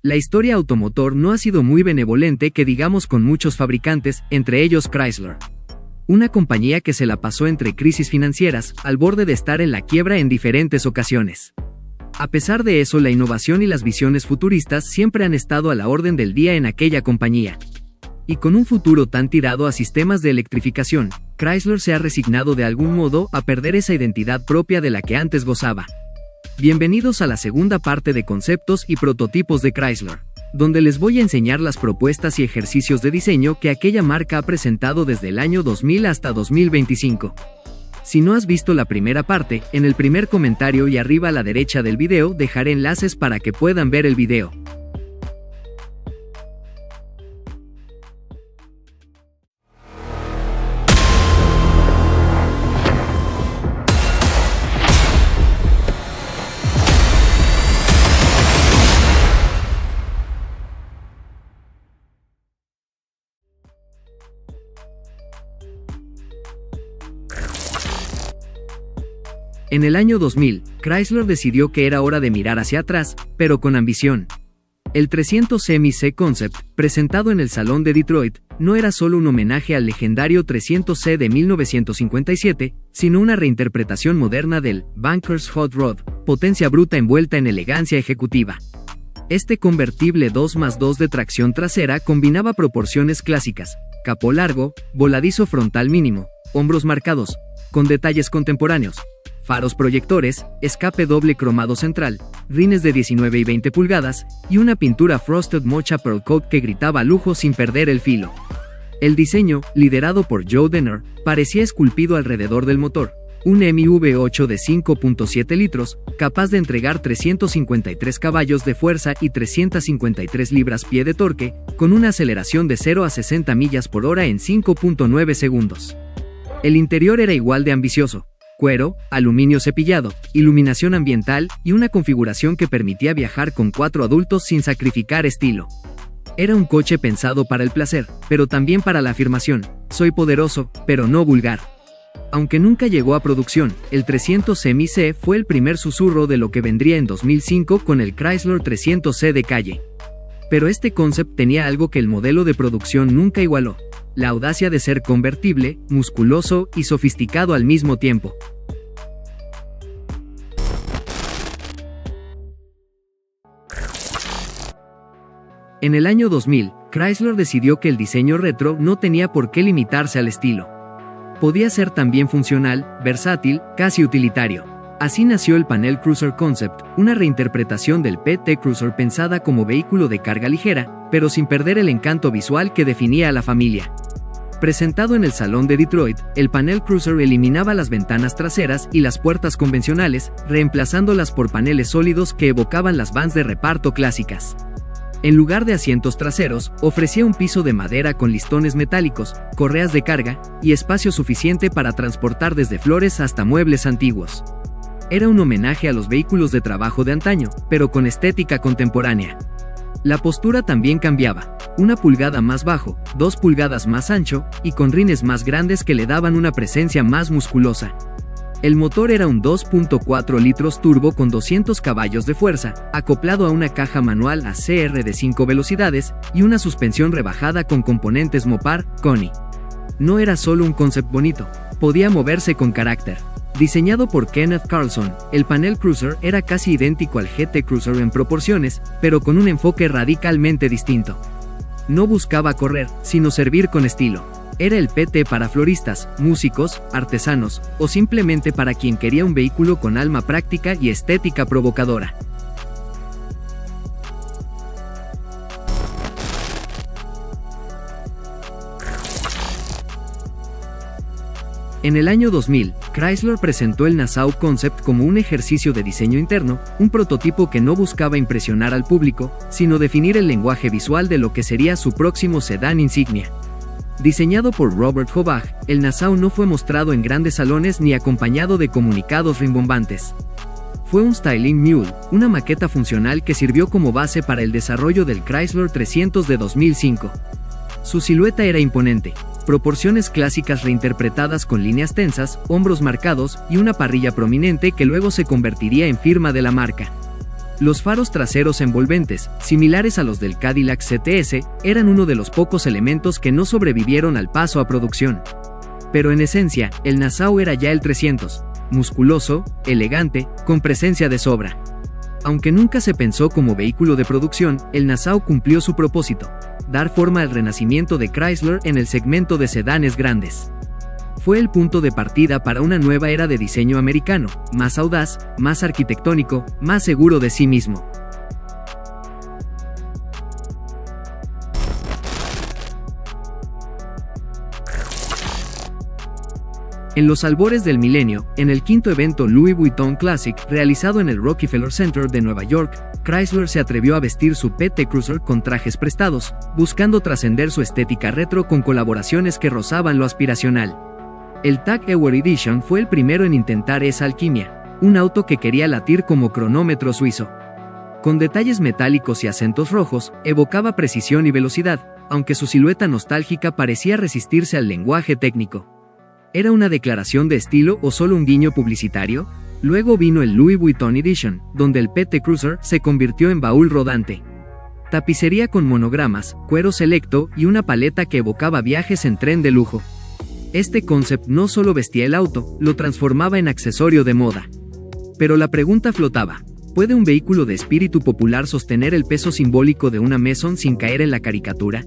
La historia automotor no ha sido muy benevolente que digamos con muchos fabricantes, entre ellos Chrysler. Una compañía que se la pasó entre crisis financieras, al borde de estar en la quiebra en diferentes ocasiones. A pesar de eso, la innovación y las visiones futuristas siempre han estado a la orden del día en aquella compañía. Y con un futuro tan tirado a sistemas de electrificación, Chrysler se ha resignado de algún modo a perder esa identidad propia de la que antes gozaba. Bienvenidos a la segunda parte de conceptos y prototipos de Chrysler, donde les voy a enseñar las propuestas y ejercicios de diseño que aquella marca ha presentado desde el año 2000 hasta 2025. Si no has visto la primera parte, en el primer comentario y arriba a la derecha del video dejaré enlaces para que puedan ver el video. En el año 2000, Chrysler decidió que era hora de mirar hacia atrás, pero con ambición. El 300 C Concept, presentado en el Salón de Detroit, no era solo un homenaje al legendario 300C de 1957, sino una reinterpretación moderna del Banker's Hot Rod, potencia bruta envuelta en elegancia ejecutiva. Este convertible 2x2 de tracción trasera combinaba proporciones clásicas, capó largo, voladizo frontal mínimo, hombros marcados, con detalles contemporáneos, faros proyectores, escape doble cromado central, rines de 19 y 20 pulgadas, y una pintura Frosted Mocha Pearl Coat que gritaba lujo sin perder el filo. El diseño, liderado por Joe Denner, parecía esculpido alrededor del motor, un Hemi V8 de 5.7 litros, capaz de entregar 353 caballos de fuerza y 353 libras-pie de torque, con una aceleración de 0 a 60 millas por hora en 5.9 segundos. El interior era igual de ambicioso. Cuero, aluminio cepillado, iluminación ambiental y una configuración que permitía viajar con 4 adultos sin sacrificar estilo. Era un coche pensado para el placer, pero también para la afirmación: soy poderoso, pero no vulgar. Aunque nunca llegó a producción, el 300C fue el primer susurro de lo que vendría en 2005 con el Chrysler 300C de calle. Pero este concept tenía algo que el modelo de producción nunca igualó: la audacia de ser convertible, musculoso y sofisticado al mismo tiempo. En el año 2000, Chrysler decidió que el diseño retro no tenía por qué limitarse al estilo. Podía ser también funcional, versátil, casi utilitario. Así nació el Panel Cruiser Concept, una reinterpretación del PT Cruiser pensada como vehículo de carga ligera, pero sin perder el encanto visual que definía a la familia. Presentado en el Salón de Detroit, el Panel Cruiser eliminaba las ventanas traseras y las puertas convencionales, reemplazándolas por paneles sólidos que evocaban las vans de reparto clásicas. En lugar de asientos traseros, ofrecía un piso de madera con listones metálicos, correas de carga, y espacio suficiente para transportar desde flores hasta muebles antiguos. Era un homenaje a los vehículos de trabajo de antaño, pero con estética contemporánea. La postura también cambiaba: 1 pulgada más bajo, 2 pulgadas más ancho, y con rines más grandes que le daban una presencia más musculosa. El motor era un 2.4 litros turbo con 200 caballos de fuerza, acoplado a una caja manual ACR de 5 velocidades, y una suspensión rebajada con componentes Mopar, Koni. No era solo un concept bonito, podía moverse con carácter. Diseñado por Kenneth Carlson, el Panel Cruiser era casi idéntico al GT Cruiser en proporciones, pero con un enfoque radicalmente distinto. No buscaba correr, sino servir con estilo. Era el PT para floristas, músicos, artesanos, o simplemente para quien quería un vehículo con alma práctica y estética provocadora. En el año 2000, Chrysler presentó el Nassau Concept como un ejercicio de diseño interno, un prototipo que no buscaba impresionar al público, sino definir el lenguaje visual de lo que sería su próximo sedán insignia. Diseñado por Robert Hobach, el Nassau no fue mostrado en grandes salones ni acompañado de comunicados rimbombantes. Fue un styling mule, una maqueta funcional que sirvió como base para el desarrollo del Chrysler 300 de 2005. Su silueta era imponente: proporciones clásicas reinterpretadas con líneas tensas, hombros marcados y una parrilla prominente que luego se convertiría en firma de la marca. Los faros traseros envolventes, similares a los del Cadillac CTS, eran uno de los pocos elementos que no sobrevivieron al paso a producción. Pero en esencia, el Nassau era ya el 300, musculoso, elegante, con presencia de sobra. Aunque nunca se pensó como vehículo de producción, el Nassau cumplió su propósito: dar forma al renacimiento de Chrysler en el segmento de sedanes grandes. Fue el punto de partida para una nueva era de diseño americano, más audaz, más arquitectónico, más seguro de sí mismo. En los albores del milenio, en el quinto evento Louis Vuitton Classic, realizado en el Rockefeller Center de Nueva York, Chrysler se atrevió a vestir su PT Cruiser con trajes prestados, buscando trascender su estética retro con colaboraciones que rozaban lo aspiracional. El Tag Heuer Edition fue el primero en intentar esa alquimia, un auto que quería latir como cronómetro suizo. Con detalles metálicos y acentos rojos, evocaba precisión y velocidad, aunque su silueta nostálgica parecía resistirse al lenguaje técnico. ¿Era una declaración de estilo o solo un guiño publicitario? Luego vino el Louis Vuitton Edition, donde el PT Cruiser se convirtió en baúl rodante. Tapicería con monogramas, cuero selecto y una paleta que evocaba viajes en tren de lujo. Este concept no solo vestía el auto, lo transformaba en accesorio de moda. Pero la pregunta flotaba: ¿puede un vehículo de espíritu popular sostener el peso simbólico de una Maison sin caer en la caricatura?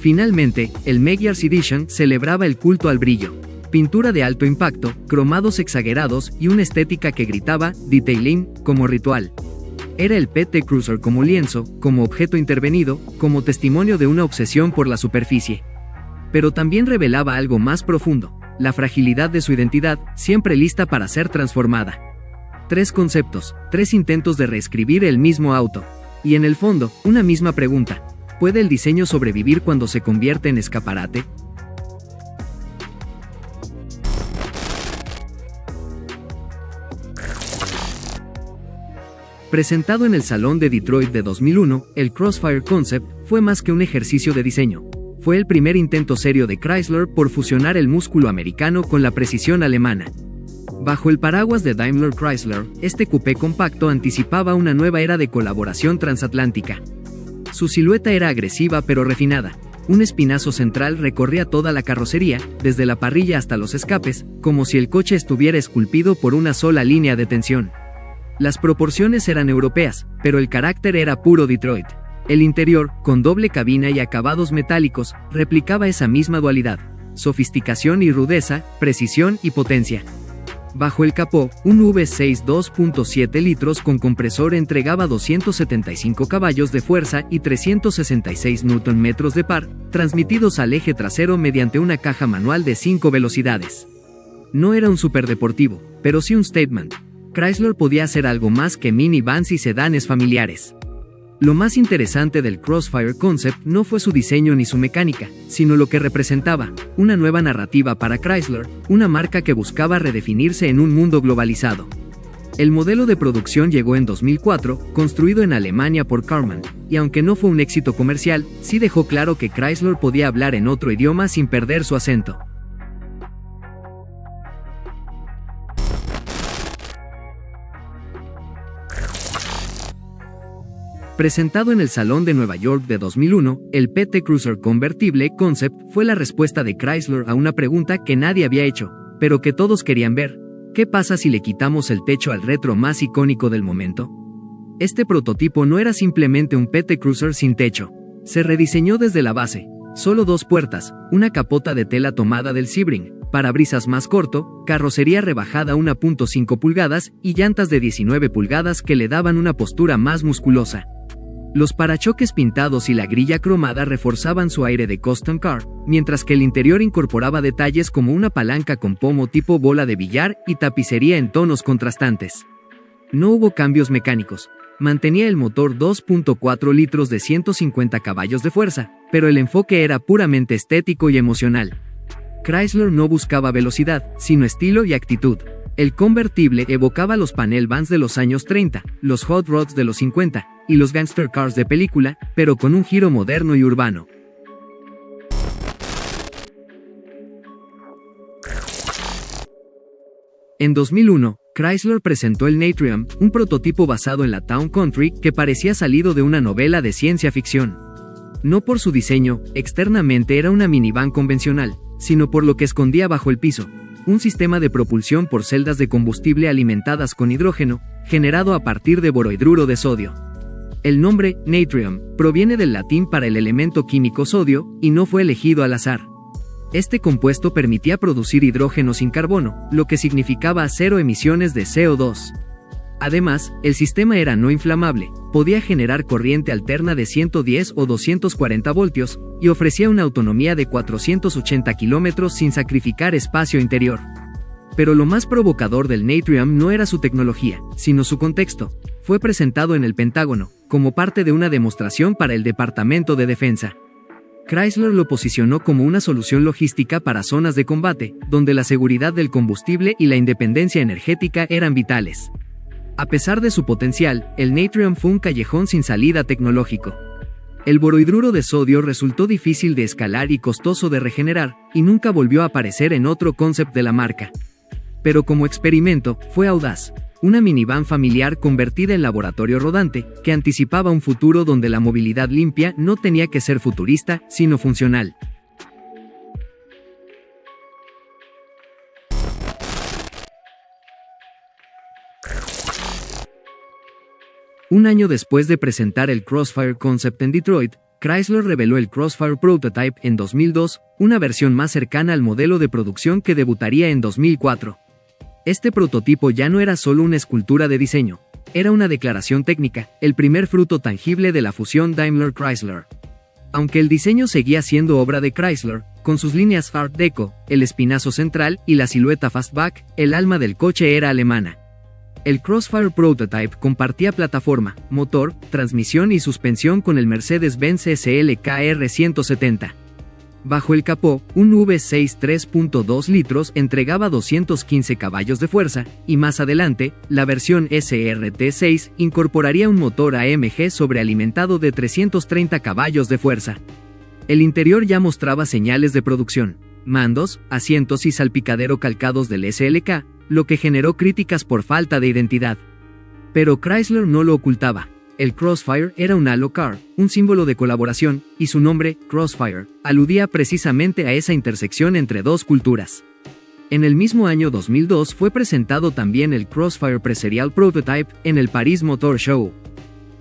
Finalmente, el Megar's Edition celebraba el culto al brillo. Pintura de alto impacto, cromados exagerados y una estética que gritaba detailing como ritual. Era el PT Cruiser como lienzo, como objeto intervenido, como testimonio de una obsesión por la superficie. Pero también revelaba algo más profundo: la fragilidad de su identidad, siempre lista para ser transformada. 3 conceptos, 3 intentos de reescribir el mismo auto. Y en el fondo, una misma pregunta: ¿puede el diseño sobrevivir cuando se convierte en escaparate? Presentado en el Salón de Detroit de 2001, el Crossfire Concept fue más que un ejercicio de diseño. Fue el primer intento serio de Chrysler por fusionar el músculo americano con la precisión alemana. Bajo el paraguas de Daimler Chrysler, este coupé compacto anticipaba una nueva era de colaboración transatlántica. Su silueta era agresiva pero refinada. Un espinazo central recorría toda la carrocería, desde la parrilla hasta los escapes, como si el coche estuviera esculpido por una sola línea de tensión. Las proporciones eran europeas, pero el carácter era puro Detroit. El interior, con doble cabina y acabados metálicos, replicaba esa misma dualidad: sofisticación y rudeza, precisión y potencia. Bajo el capó, un V6 2.7 litros con compresor entregaba 275 caballos de fuerza y 366 Nm de par, transmitidos al eje trasero mediante una caja manual de 5 velocidades. No era un superdeportivo, pero sí un statement. Chrysler podía hacer algo más que minivans y sedanes familiares. Lo más interesante del Crossfire Concept no fue su diseño ni su mecánica, sino lo que representaba: una nueva narrativa para Chrysler, una marca que buscaba redefinirse en un mundo globalizado. El modelo de producción llegó en 2004, construido en Alemania por Karmann, y aunque no fue un éxito comercial, sí dejó claro que Chrysler podía hablar en otro idioma sin perder su acento. Presentado en el Salón de Nueva York de 2001, el PT Cruiser convertible Concept fue la respuesta de Chrysler a una pregunta que nadie había hecho, pero que todos querían ver: ¿qué pasa si le quitamos el techo al retro más icónico del momento? Este prototipo no era simplemente un PT Cruiser sin techo. Se rediseñó desde la base: solo 2 puertas, una capota de tela tomada del Sebring, parabrisas más corto, carrocería rebajada 1.5 pulgadas y llantas de 19 pulgadas que le daban una postura más musculosa. Los parachoques pintados y la grilla cromada reforzaban su aire de custom car, mientras que el interior incorporaba detalles como una palanca con pomo tipo bola de billar y tapicería en tonos contrastantes. No hubo cambios mecánicos. Mantenía el motor 2.4 litros de 150 caballos de fuerza, pero el enfoque era puramente estético y emocional. Chrysler no buscaba velocidad, sino estilo y actitud. El convertible evocaba los panel vans de los años 30, los hot rods de los 50, y los gangster cars de película, pero con un giro moderno y urbano. En 2001, Chrysler presentó el Natrium, un prototipo basado en la Town Country que parecía salido de una novela de ciencia ficción. No por su diseño, externamente era una minivan convencional, sino por lo que escondía bajo el piso, un sistema de propulsión por celdas de combustible alimentadas con hidrógeno, generado a partir de borohidruro de sodio. El nombre, Natrium, proviene del latín para el elemento químico sodio, y no fue elegido al azar. Este compuesto permitía producir hidrógeno sin carbono, lo que significaba cero emisiones de CO2. Además, el sistema era no inflamable, podía generar corriente alterna de 110 o 240 voltios, y ofrecía una autonomía de 480 kilómetros sin sacrificar espacio interior. Pero lo más provocador del Natrium no era su tecnología, sino su contexto. Fue presentado en el Pentágono, como parte de una demostración para el Departamento de Defensa. Chrysler lo posicionó como una solución logística para zonas de combate, donde la seguridad del combustible y la independencia energética eran vitales. A pesar de su potencial, el Natrium fue un callejón sin salida tecnológico. El borohidruro de sodio resultó difícil de escalar y costoso de regenerar, y nunca volvió a aparecer en otro concept de la marca. Pero como experimento, fue audaz. Una minivan familiar convertida en laboratorio rodante, que anticipaba un futuro donde la movilidad limpia no tenía que ser futurista, sino funcional. Un año después de presentar el Crossfire Concept en Detroit, Chrysler reveló el Crossfire Prototype en 2002, una versión más cercana al modelo de producción que debutaría en 2004. Este prototipo ya no era solo una escultura de diseño, era una declaración técnica, el primer fruto tangible de la fusión Daimler-Chrysler. Aunque el diseño seguía siendo obra de Chrysler, con sus líneas Art Deco, el espinazo central y la silueta Fastback, el alma del coche era alemana. El Crossfire Prototype compartía plataforma, motor, transmisión y suspensión con el Mercedes-Benz SLK R170. Bajo el capó, un V6 3.2 litros entregaba 215 caballos de fuerza, y más adelante, la versión SRT6 incorporaría un motor AMG sobrealimentado de 330 caballos de fuerza. El interior ya mostraba señales de producción, mandos, asientos y salpicadero calcados del SLK, lo que generó críticas por falta de identidad. Pero Chrysler no lo ocultaba. El Crossfire era un halo car, un símbolo de colaboración, y su nombre, Crossfire, aludía precisamente a esa intersección entre dos culturas. En el mismo año 2002 fue presentado también el Crossfire Pre-Serial Prototype en el Paris Motor Show.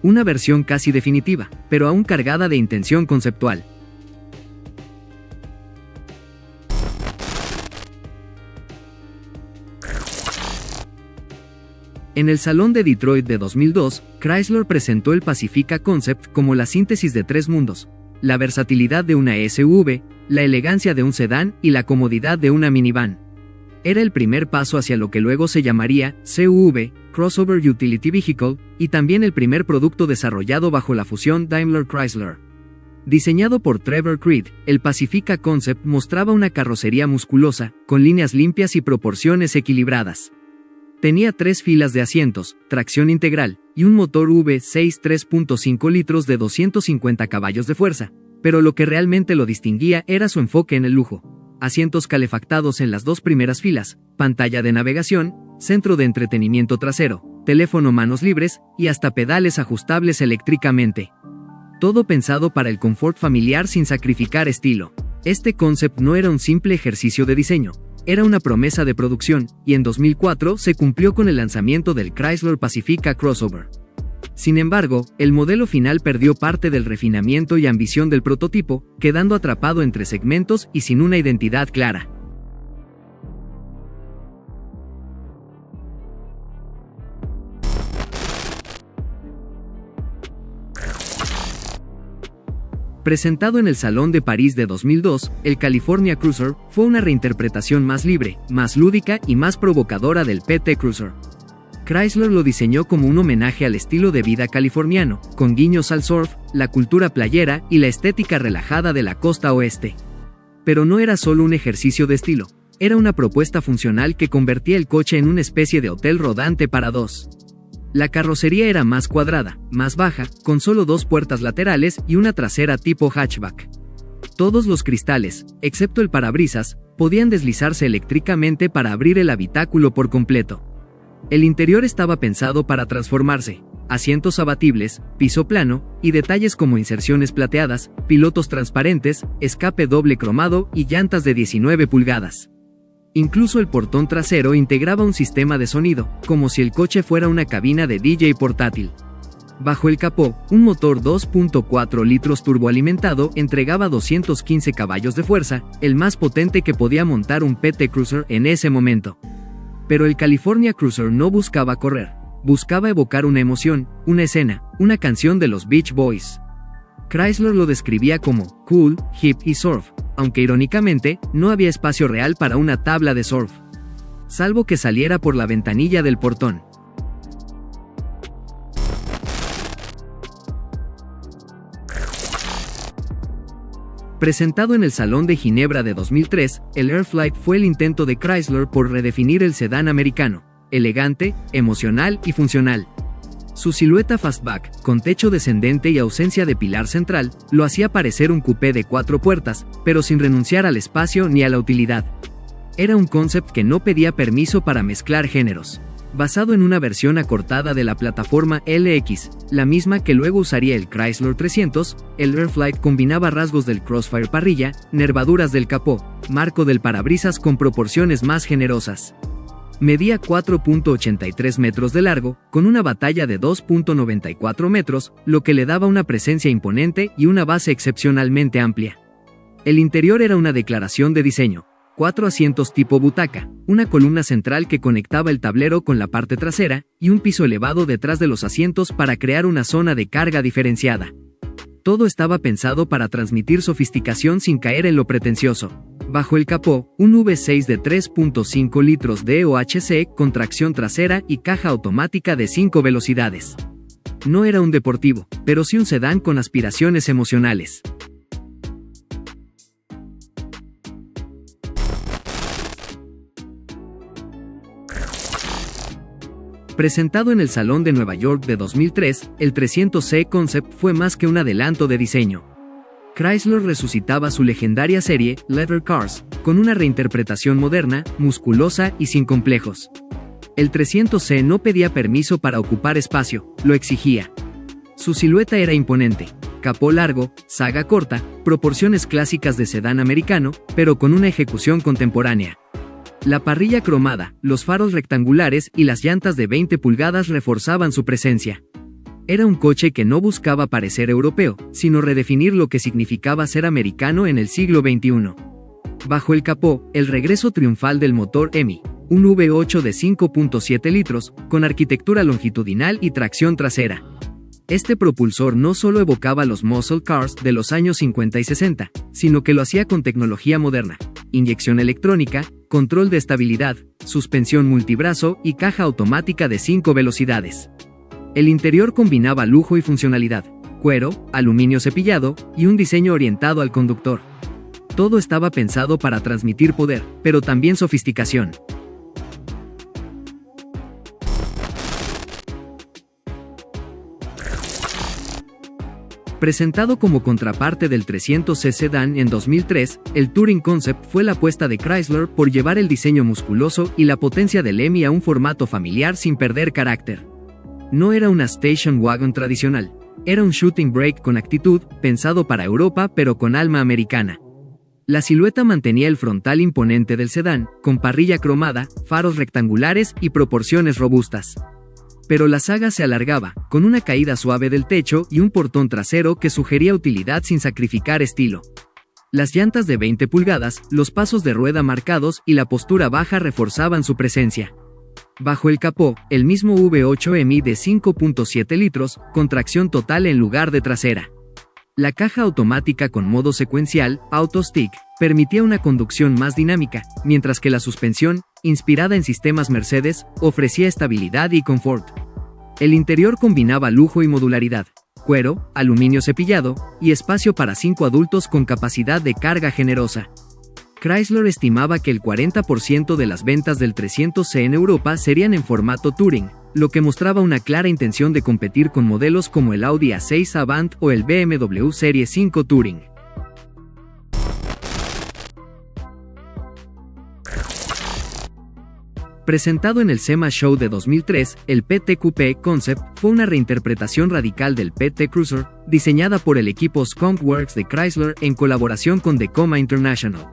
Una versión casi definitiva, pero aún cargada de intención conceptual. En el Salón de Detroit de 2002, Chrysler presentó el Pacifica Concept como la síntesis de tres mundos: la versatilidad de una SUV, la elegancia de un sedán y la comodidad de una minivan. Era el primer paso hacia lo que luego se llamaría CUV, Crossover Utility Vehicle, y también el primer producto desarrollado bajo la fusión Daimler-Chrysler. Diseñado por Trevor Creed, el Pacifica Concept mostraba una carrocería musculosa, con líneas limpias y proporciones equilibradas. Tenía 3 filas de asientos, tracción integral, y un motor V6 3.5 litros de 250 caballos de fuerza, pero lo que realmente lo distinguía era su enfoque en el lujo. Asientos calefactados en las 2 primeras filas, pantalla de navegación, centro de entretenimiento trasero, teléfono manos libres, y hasta pedales ajustables eléctricamente. Todo pensado para el confort familiar sin sacrificar estilo. Este concept no era un simple ejercicio de diseño. Era una promesa de producción, y en 2004 se cumplió con el lanzamiento del Chrysler Pacifica Crossover. Sin embargo, el modelo final perdió parte del refinamiento y ambición del prototipo, quedando atrapado entre segmentos y sin una identidad clara. Presentado en el Salón de París de 2002, el California Cruiser fue una reinterpretación más libre, más lúdica y más provocadora del PT Cruiser. Chrysler lo diseñó como un homenaje al estilo de vida californiano, con guiños al surf, la cultura playera y la estética relajada de la costa oeste. Pero no era solo un ejercicio de estilo, era una propuesta funcional que convertía el coche en una especie de hotel rodante para dos. La carrocería era más cuadrada, más baja, con solo 2 puertas laterales y una trasera tipo hatchback. Todos los cristales, excepto el parabrisas, podían deslizarse eléctricamente para abrir el habitáculo por completo. El interior estaba pensado para transformarse: asientos abatibles, piso plano, y detalles como inserciones plateadas, pilotos transparentes, escape doble cromado y llantas de 19 pulgadas. Incluso el portón trasero integraba un sistema de sonido, como si el coche fuera una cabina de DJ portátil. Bajo el capó, un motor 2.4 litros turboalimentado entregaba 215 caballos de fuerza, el más potente que podía montar un PT Cruiser en ese momento. Pero el California Cruiser no buscaba correr, buscaba evocar una emoción, una escena, una canción de los Beach Boys. Chrysler lo describía como cool, hip y surf, aunque irónicamente, no había espacio real para una tabla de surf, salvo que saliera por la ventanilla del portón. Presentado en el Salón de Ginebra de 2003, el Airflight fue el intento de Chrysler por redefinir el sedán americano: elegante, emocional y funcional. Su silueta fastback, con techo descendente y ausencia de pilar central, lo hacía parecer un coupé de 4 puertas, pero sin renunciar al espacio ni a la utilidad. Era un concept que no pedía permiso para mezclar géneros. Basado en una versión acortada de la plataforma LX, la misma que luego usaría el Chrysler 300, el Airflight combinaba rasgos del Crossfire parrilla, nervaduras del capó, marco del parabrisas con proporciones más generosas. Medía 4.83 metros de largo, con una batalla de 2.94 metros, lo que le daba una presencia imponente y una base excepcionalmente amplia. El interior era una declaración de diseño: 4 asientos tipo butaca, una columna central que conectaba el tablero con la parte trasera, y un piso elevado detrás de los asientos para crear una zona de carga diferenciada. Todo estaba pensado para transmitir sofisticación sin caer en lo pretencioso. Bajo el capó, un V6 de 3.5 litros DOHC con tracción trasera y caja automática de 5 velocidades. No era un deportivo, pero sí un sedán con aspiraciones emocionales. Presentado en el Salón de Nueva York de 2003, el 300C Concept fue más que un adelanto de diseño. Chrysler resucitaba su legendaria serie, Leather Cars, con una reinterpretación moderna, musculosa y sin complejos. El 300C no pedía permiso para ocupar espacio, lo exigía. Su silueta era imponente: capó largo, saga corta, proporciones clásicas de sedán americano, pero con una ejecución contemporánea. La parrilla cromada, los faros rectangulares y las llantas de 20 pulgadas reforzaban su presencia. Era un coche que no buscaba parecer europeo, sino redefinir lo que significaba ser americano en el siglo XXI. Bajo el capó, el regreso triunfal del motor Hemi, un V8 de 5.7 litros, con arquitectura longitudinal y tracción trasera. Este propulsor no solo evocaba los muscle cars de los años 50 y 60, sino que lo hacía con tecnología moderna: inyección electrónica, control de estabilidad, suspensión multibrazo y caja automática de 5 velocidades. El interior combinaba lujo y funcionalidad: cuero, aluminio cepillado y un diseño orientado al conductor. Todo estaba pensado para transmitir poder, pero también sofisticación. Presentado como contraparte del 300C Sedan en 2003, el Touring Concept fue la apuesta de Chrysler por llevar el diseño musculoso y la potencia del Hemi a un formato familiar sin perder carácter. No era una station wagon tradicional, era un shooting brake con actitud, pensado para Europa pero con alma americana. La silueta mantenía el frontal imponente del sedán, con parrilla cromada, faros rectangulares y proporciones robustas. Pero la saga se alargaba, con una caída suave del techo y un portón trasero que sugería utilidad sin sacrificar estilo. Las llantas de 20 pulgadas, los pasos de rueda marcados y la postura baja reforzaban su presencia. Bajo el capó, el mismo V8 Hemi de 5.7 litros, con tracción total en lugar de trasera. La caja automática con modo secuencial, Auto Stick, permitía una conducción más dinámica, mientras que la suspensión, inspirada en sistemas Mercedes, ofrecía estabilidad y confort. El interior combinaba lujo y modularidad: cuero, aluminio cepillado y espacio para 5 adultos con capacidad de carga generosa. Chrysler estimaba que el 40% de las ventas del 300C en Europa serían en formato Touring, lo que mostraba una clara intención de competir con modelos como el Audi A6 Avant o el BMW Serie 5 Touring. Presentado en el SEMA Show de 2003, el PT Coupé Concept fue una reinterpretación radical del PT Cruiser, diseñada por el equipo Skunk Works de Chrysler en colaboración con Tacoma International.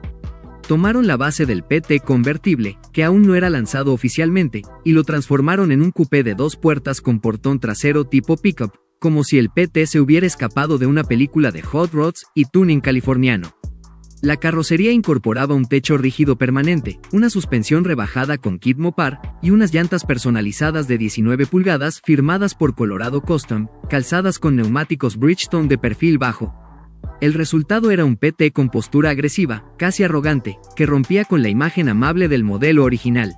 Tomaron la base del PT convertible, que aún no era lanzado oficialmente, y lo transformaron en un coupé de 2 puertas con portón trasero tipo pickup, como si el PT se hubiera escapado de una película de Hot Rods y tuning californiano. La carrocería incorporaba un techo rígido permanente, una suspensión rebajada con kit Mopar y unas llantas personalizadas de 19 pulgadas firmadas por Colorado Custom, calzadas con neumáticos Bridgestone de perfil bajo. El resultado era un PT con postura agresiva, casi arrogante, que rompía con la imagen amable del modelo original.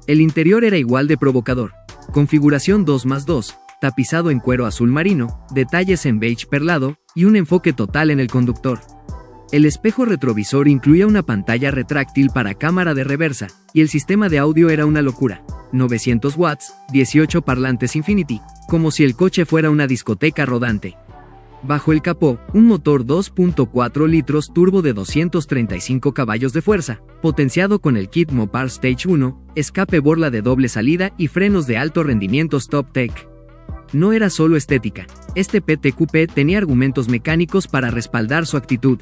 El interior era igual de provocador. Configuración 2+2, tapizado en cuero azul marino, detalles en beige perlado y un enfoque total en el conductor. El espejo retrovisor incluía una pantalla retráctil para cámara de reversa, y el sistema de audio era una locura. 900 watts, 18 parlantes Infinity, como si el coche fuera una discoteca rodante. Bajo el capó, un motor 2.4 litros turbo de 235 caballos de fuerza, potenciado con el kit Mopar Stage 1, escape borla de doble salida y frenos de alto rendimiento Stop Tech. No era solo estética, este PT Coupé tenía argumentos mecánicos para respaldar su actitud.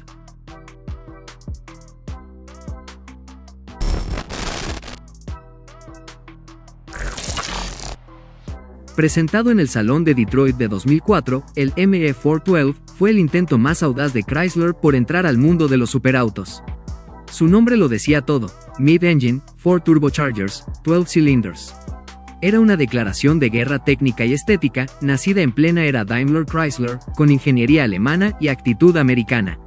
Presentado en el Salón de Detroit de 2004, el ME412 fue el intento más audaz de Chrysler por entrar al mundo de los superautos. Su nombre lo decía todo: Mid-Engine, 4 Turbochargers, 12 Cylinders. Era una declaración de guerra técnica y estética, nacida en plena era Daimler Chrysler, con ingeniería alemana y actitud americana.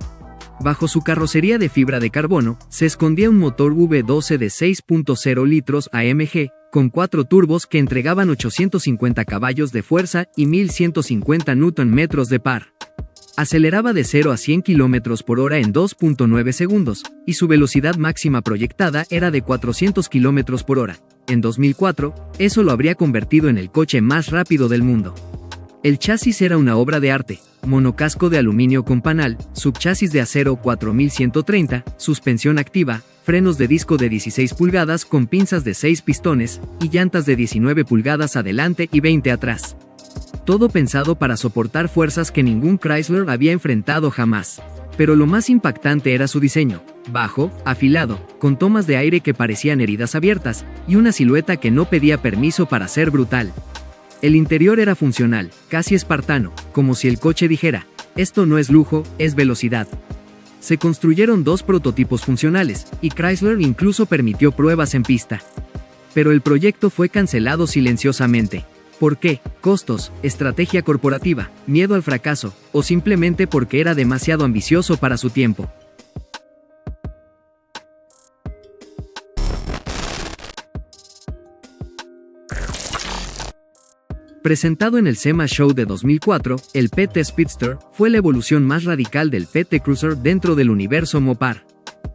Bajo su carrocería de fibra de carbono, se escondía un motor V12 de 6.0 litros AMG, con 4 turbos que entregaban 850 caballos de fuerza y 1150 Nm de par. Aceleraba de 0 a 100 km por hora en 2.9 segundos, y su velocidad máxima proyectada era de 400 km por hora. En 2004, eso lo habría convertido en el coche más rápido del mundo. El chasis era una obra de arte: monocasco de aluminio con panal, subchasis de acero 4130, suspensión activa, frenos de disco de 16 pulgadas con pinzas de 6 pistones, y llantas de 19 pulgadas adelante y 20 atrás. Todo pensado para soportar fuerzas que ningún Chrysler había enfrentado jamás. Pero lo más impactante era su diseño: bajo, afilado, con tomas de aire que parecían heridas abiertas, y una silueta que no pedía permiso para ser brutal. El interior era funcional, casi espartano, como si el coche dijera: esto no es lujo, es velocidad. Se construyeron 2 prototipos funcionales, y Chrysler incluso permitió pruebas en pista. Pero el proyecto fue cancelado silenciosamente. ¿Por qué? Costos, estrategia corporativa, miedo al fracaso, o simplemente porque era demasiado ambicioso para su tiempo. Presentado en el SEMA Show de 2004, el PT Speedster fue la evolución más radical del PT Cruiser dentro del universo Mopar.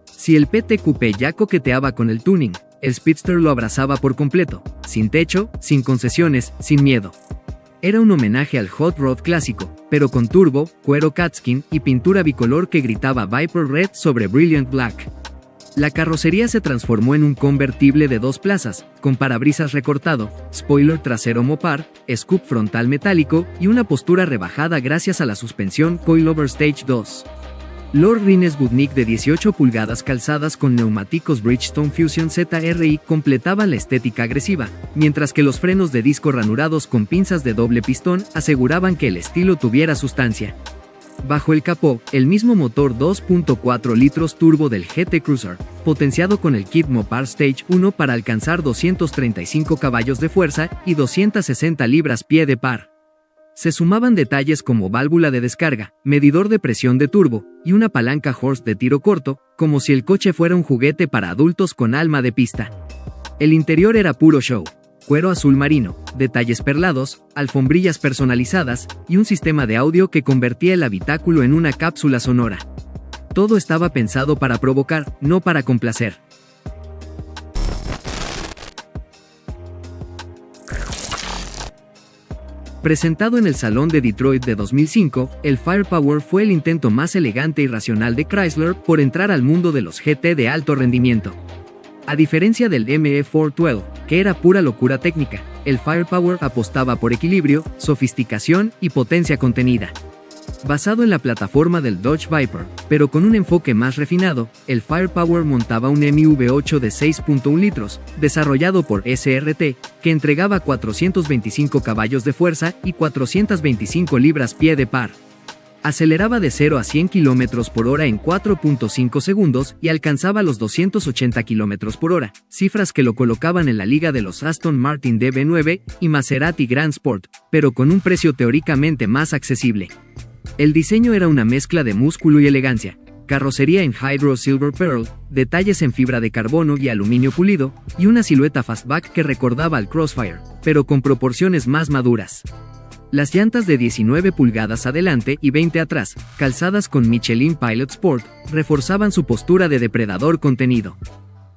Si el PT Coupé ya coqueteaba con el tuning, el Speedster lo abrazaba por completo, sin techo, sin concesiones, sin miedo. Era un homenaje al hot rod clásico, pero con turbo, cuero catskin y pintura bicolor que gritaba Viper Red sobre Brilliant Black. La carrocería se transformó en un convertible de 2 plazas, con parabrisas recortado, spoiler trasero Mopar, scoop frontal metálico y una postura rebajada gracias a la suspensión Coilover Stage 2. Lord Rines Budnik de 18 pulgadas calzadas con neumáticos Bridgestone Fusion ZRI completaban la estética agresiva, mientras que los frenos de disco ranurados con pinzas de doble pistón aseguraban que el estilo tuviera sustancia. Bajo el capó, el mismo motor 2.4 litros turbo del GT Cruiser, potenciado con el kit Mopar Stage 1 para alcanzar 235 caballos de fuerza y 260 libras-pie de par. Se sumaban detalles como válvula de descarga, medidor de presión de turbo, y una palanca Horst de tiro corto, como si el coche fuera un juguete para adultos con alma de pista. El interior era puro show: cuero azul marino, detalles perlados, alfombrillas personalizadas, y un sistema de audio que convertía el habitáculo en una cápsula sonora. Todo estaba pensado para provocar, no para complacer. Presentado en el Salón de Detroit de 2005, el Firepower fue el intento más elegante y racional de Chrysler por entrar al mundo de los GT de alto rendimiento. A diferencia del ME412, que era pura locura técnica, el Firepower apostaba por equilibrio, sofisticación y potencia contenida. Basado en la plataforma del Dodge Viper, pero con un enfoque más refinado, el Firepower montaba un MV8 de 6.1 litros, desarrollado por SRT, que entregaba 425 caballos de fuerza y 425 libras-pie de par. Aceleraba de 0 a 100 km por hora en 4.5 segundos y alcanzaba los 280 km por hora, cifras que lo colocaban en la liga de los Aston Martin DB9 y Maserati Grand Sport, pero con un precio teóricamente más accesible. El diseño era una mezcla de músculo y elegancia, carrocería en Hydro Silver Pearl, detalles en fibra de carbono y aluminio pulido, y una silueta fastback que recordaba al Crossfire, pero con proporciones más maduras. Las llantas de 19 pulgadas adelante y 20 atrás, calzadas con Michelin Pilot Sport, reforzaban su postura de depredador contenido.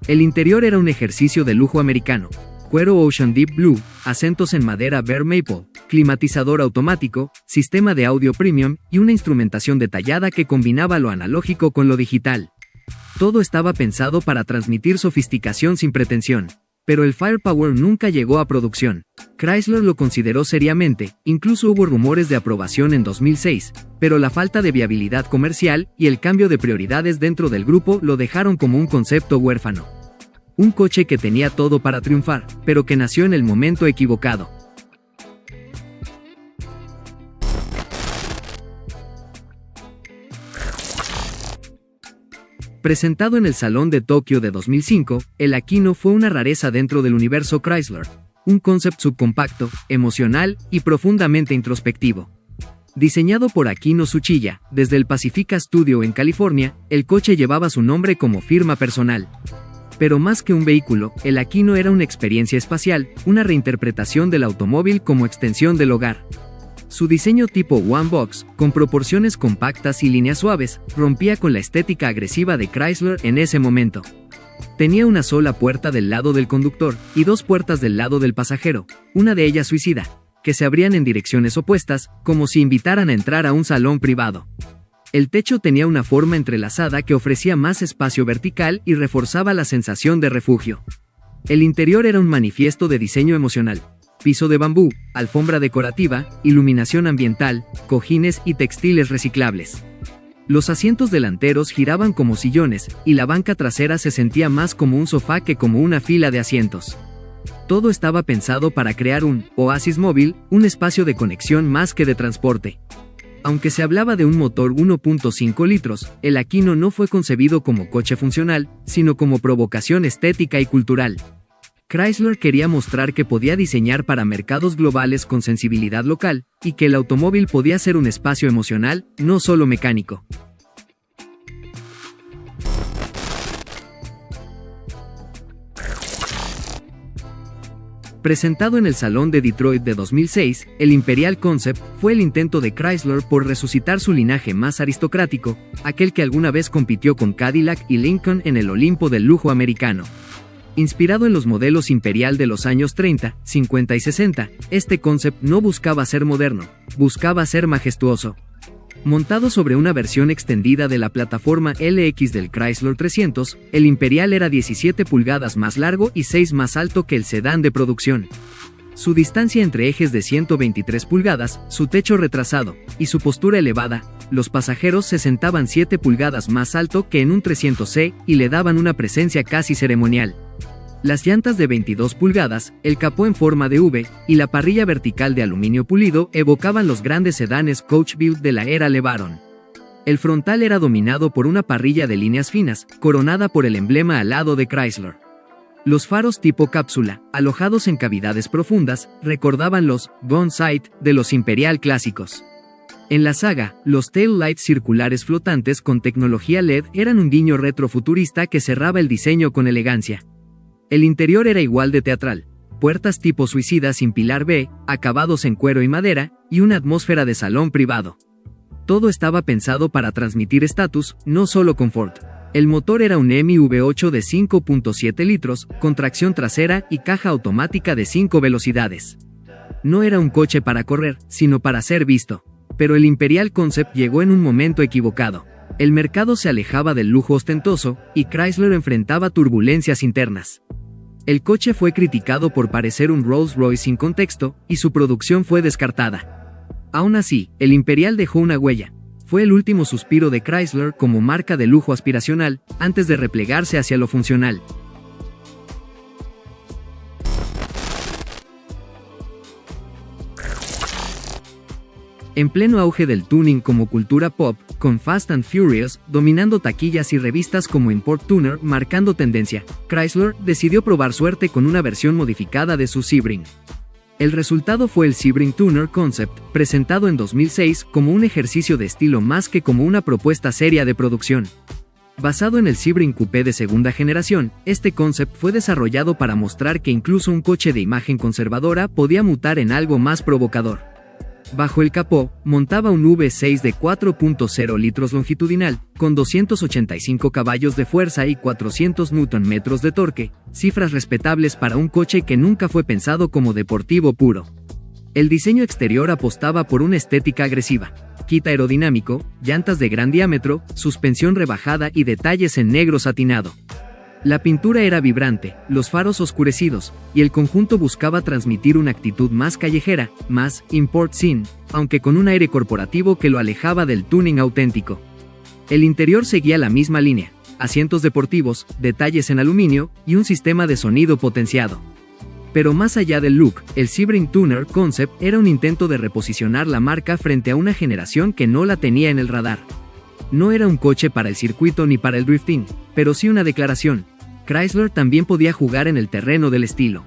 El interior era un ejercicio de lujo americano. Cuero Ocean Deep Blue, acentos en madera Bear Maple, climatizador automático, sistema de audio premium y una instrumentación detallada que combinaba lo analógico con lo digital. Todo estaba pensado para transmitir sofisticación sin pretensión. Pero el Firepower nunca llegó a producción. Chrysler lo consideró seriamente, incluso hubo rumores de aprobación en 2006, pero la falta de viabilidad comercial y el cambio de prioridades dentro del grupo lo dejaron como un concepto huérfano. Un coche que tenía todo para triunfar, pero que nació en el momento equivocado. Presentado en el Salón de Tokio de 2005, el Aquino fue una rareza dentro del universo Chrysler, un concept subcompacto, emocional y profundamente introspectivo. Diseñado por Aquino Tsuchiya, desde el Pacifica Studio en California, el coche llevaba su nombre como firma personal. Pero más que un vehículo, el Aquino era una experiencia espacial, una reinterpretación del automóvil como extensión del hogar. Su diseño tipo One Box, con proporciones compactas y líneas suaves, rompía con la estética agresiva de Chrysler en ese momento. Tenía una sola puerta del lado del conductor y dos puertas del lado del pasajero, una de ellas suicida, que se abrían en direcciones opuestas, como si invitaran a entrar a un salón privado. El techo tenía una forma entrelazada que ofrecía más espacio vertical y reforzaba la sensación de refugio. El interior era un manifiesto de diseño emocional. Piso de bambú, alfombra decorativa, iluminación ambiental, cojines y textiles reciclables. Los asientos delanteros giraban como sillones, y la banca trasera se sentía más como un sofá que como una fila de asientos. Todo estaba pensado para crear un oasis móvil, un espacio de conexión más que de transporte. Aunque se hablaba de un motor 1.5 litros, el Aquino no fue concebido como coche funcional, sino como provocación estética y cultural. Chrysler quería mostrar que podía diseñar para mercados globales con sensibilidad local, y que el automóvil podía ser un espacio emocional, no solo mecánico. Presentado en el Salón de Detroit de 2006, el Imperial Concept fue el intento de Chrysler por resucitar su linaje más aristocrático, aquel que alguna vez compitió con Cadillac y Lincoln en el Olimpo del lujo americano. Inspirado en los modelos Imperial de los años 30, 50 y 60, este concept no buscaba ser moderno, buscaba ser majestuoso. Montado sobre una versión extendida de la plataforma LX del Chrysler 300, el Imperial era 17 pulgadas más largo y 6 más alto que el sedán de producción. Su distancia entre ejes de 123 pulgadas, su techo retrasado, y su postura elevada, los pasajeros se sentaban 7 pulgadas más alto que en un 300C y le daban una presencia casi ceremonial. Las llantas de 22 pulgadas, el capó en forma de V, y la parrilla vertical de aluminio pulido evocaban los grandes sedanes Coach Build de la era LeBaron. El frontal era dominado por una parrilla de líneas finas, coronada por el emblema alado de Chrysler. Los faros tipo cápsula, alojados en cavidades profundas, recordaban los Gun Sight de los Imperial clásicos. En la saga, los tail lights circulares flotantes con tecnología LED eran un guiño retrofuturista que cerraba el diseño con elegancia. El interior era igual de teatral, puertas tipo suicida sin pilar B, acabados en cuero y madera, y una atmósfera de salón privado. Todo estaba pensado para transmitir estatus, no solo confort. El motor era un MV8 de 5.7 litros, con tracción trasera y caja automática de 5 velocidades. No era un coche para correr, sino para ser visto. Pero el Imperial Concept llegó en un momento equivocado. El mercado se alejaba del lujo ostentoso, y Chrysler enfrentaba turbulencias internas. El coche fue criticado por parecer un Rolls-Royce sin contexto, y su producción fue descartada. Aún así, el Imperial dejó una huella. Fue el último suspiro de Chrysler como marca de lujo aspiracional, antes de replegarse hacia lo funcional. En pleno auge del tuning como cultura pop, con Fast and Furious dominando taquillas y revistas como Import Tuner marcando tendencia, Chrysler decidió probar suerte con una versión modificada de su Sebring. El resultado fue el Sebring Tuner Concept, presentado en 2006 como un ejercicio de estilo más que como una propuesta seria de producción. Basado en el Sebring Coupé de segunda generación, este concept fue desarrollado para mostrar que incluso un coche de imagen conservadora podía mutar en algo más provocador. Bajo el capó, montaba un V6 de 4.0 litros longitudinal, con 285 caballos de fuerza y 400 Nm de torque, cifras respetables para un coche que nunca fue pensado como deportivo puro. El diseño exterior apostaba por una estética agresiva, kit aerodinámico, llantas de gran diámetro, suspensión rebajada y detalles en negro satinado. La pintura era vibrante, los faros oscurecidos, y el conjunto buscaba transmitir una actitud más callejera, más import scene, aunque con un aire corporativo que lo alejaba del tuning auténtico. El interior seguía la misma línea, asientos deportivos, detalles en aluminio, y un sistema de sonido potenciado. Pero más allá del look, el Sebring Tuner Concept era un intento de reposicionar la marca frente a una generación que no la tenía en el radar. No era un coche para el circuito ni para el drifting, pero sí una declaración. Chrysler también podía jugar en el terreno del estilo.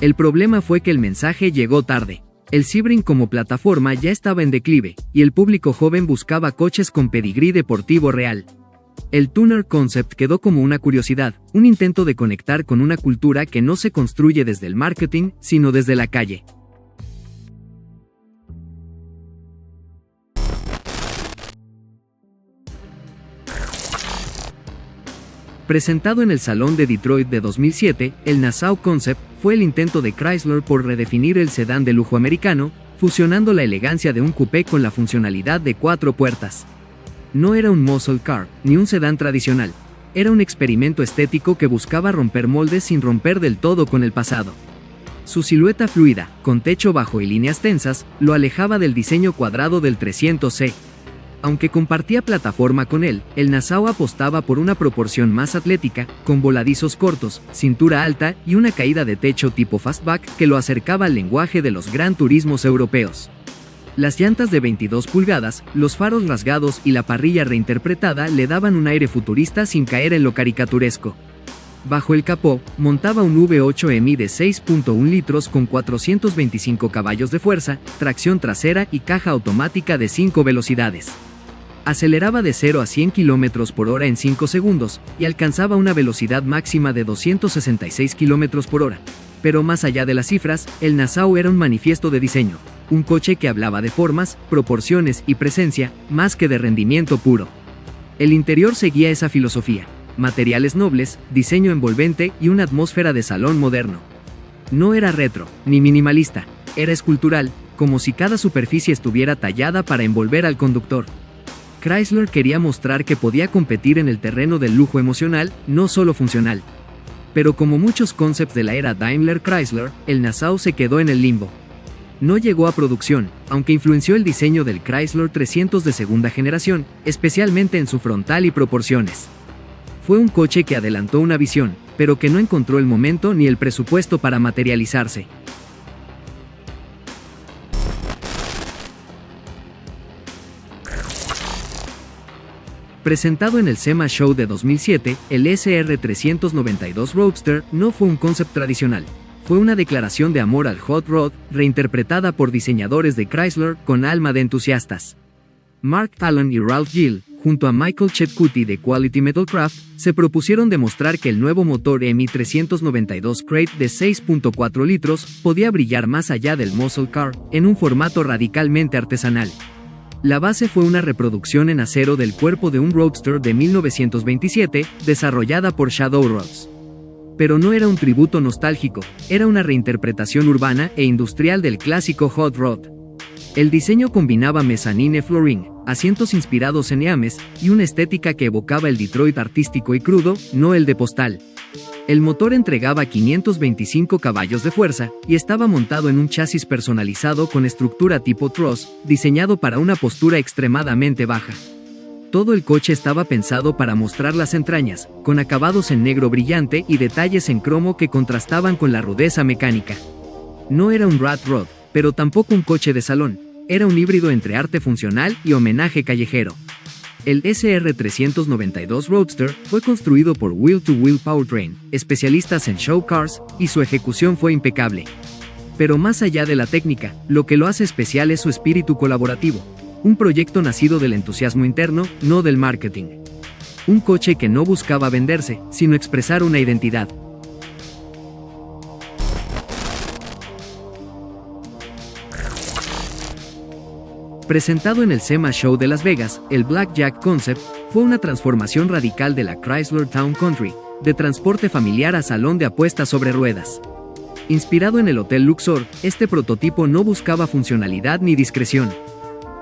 El problema fue que el mensaje llegó tarde. El Sebring como plataforma ya estaba en declive, y el público joven buscaba coches con pedigrí deportivo real. El Tuner Concept quedó como una curiosidad, un intento de conectar con una cultura que no se construye desde el marketing, sino desde la calle. Presentado en el Salón de Detroit de 2007, el Nassau Concept fue el intento de Chrysler por redefinir el sedán de lujo americano, fusionando la elegancia de un coupé con la funcionalidad de 4 puertas. No era un muscle car, ni un sedán tradicional. Era un experimento estético que buscaba romper moldes sin romper del todo con el pasado. Su silueta fluida, con techo bajo y líneas tensas, lo alejaba del diseño cuadrado del 300C. Aunque compartía plataforma con él, el Nassau apostaba por una proporción más atlética, con voladizos cortos, cintura alta y una caída de techo tipo fastback que lo acercaba al lenguaje de los gran turismos europeos. Las llantas de 22 pulgadas, los faros rasgados y la parrilla reinterpretada le daban un aire futurista sin caer en lo caricaturesco. Bajo el capó, montaba un V8 MI de 6.1 litros con 425 caballos de fuerza, tracción trasera y caja automática de 5 velocidades. Aceleraba de 0 a 100 km por hora en 5 segundos, y alcanzaba una velocidad máxima de 266 km por hora. Pero más allá de las cifras, el Nassau era un manifiesto de diseño, un coche que hablaba de formas, proporciones y presencia, más que de rendimiento puro. El interior seguía esa filosofía. Materiales nobles, diseño envolvente y una atmósfera de salón moderno. No era retro, ni minimalista, era escultural, como si cada superficie estuviera tallada para envolver al conductor. Chrysler quería mostrar que podía competir en el terreno del lujo emocional, no solo funcional. Pero como muchos concepts de la era Daimler-Chrysler, el Nassau se quedó en el limbo. No llegó a producción, aunque influenció el diseño del Chrysler 300 de segunda generación, especialmente en su frontal y proporciones. Fue un coche que adelantó una visión, pero que no encontró el momento ni el presupuesto para materializarse. Presentado en el SEMA Show de 2007, el SR392 Roadster no fue un concept tradicional. Fue una declaración de amor al hot rod, reinterpretada por diseñadores de Chrysler con alma de entusiastas. Mark Allen y Ralph Gill, junto a Michael Chetcuti de Quality Metalcraft, se propusieron demostrar que el nuevo motor MI392 Crate de 6.4 litros podía brillar más allá del muscle car, en un formato radicalmente artesanal. La base fue una reproducción en acero del cuerpo de un Roadster de 1927, desarrollada por Shadow Rods. Pero no era un tributo nostálgico, era una reinterpretación urbana e industrial del clásico hot rod. El diseño combinaba mezzanine flooring, asientos inspirados en Eames y una estética que evocaba el Detroit artístico y crudo, no el de postal. El motor entregaba 525 caballos de fuerza y estaba montado en un chasis personalizado con estructura tipo truss, diseñado para una postura extremadamente baja. Todo el coche estaba pensado para mostrar las entrañas, con acabados en negro brillante y detalles en cromo que contrastaban con la rudeza mecánica. No era un rat rod, pero tampoco un coche de salón. Era un híbrido entre arte funcional y homenaje callejero. El SR392 Roadster fue construido por Wheel to Wheel Powertrain, especialistas en show cars, y su ejecución fue impecable. Pero más allá de la técnica, lo que lo hace especial es su espíritu colaborativo. Un proyecto nacido del entusiasmo interno, no del marketing. Un coche que no buscaba venderse, sino expresar una identidad. Presentado en el SEMA Show de Las Vegas, el Blackjack Concept fue una transformación radical de la Chrysler Town Country, de transporte familiar a salón de apuestas sobre ruedas. Inspirado en el Hotel Luxor, este prototipo no buscaba funcionalidad ni discreción.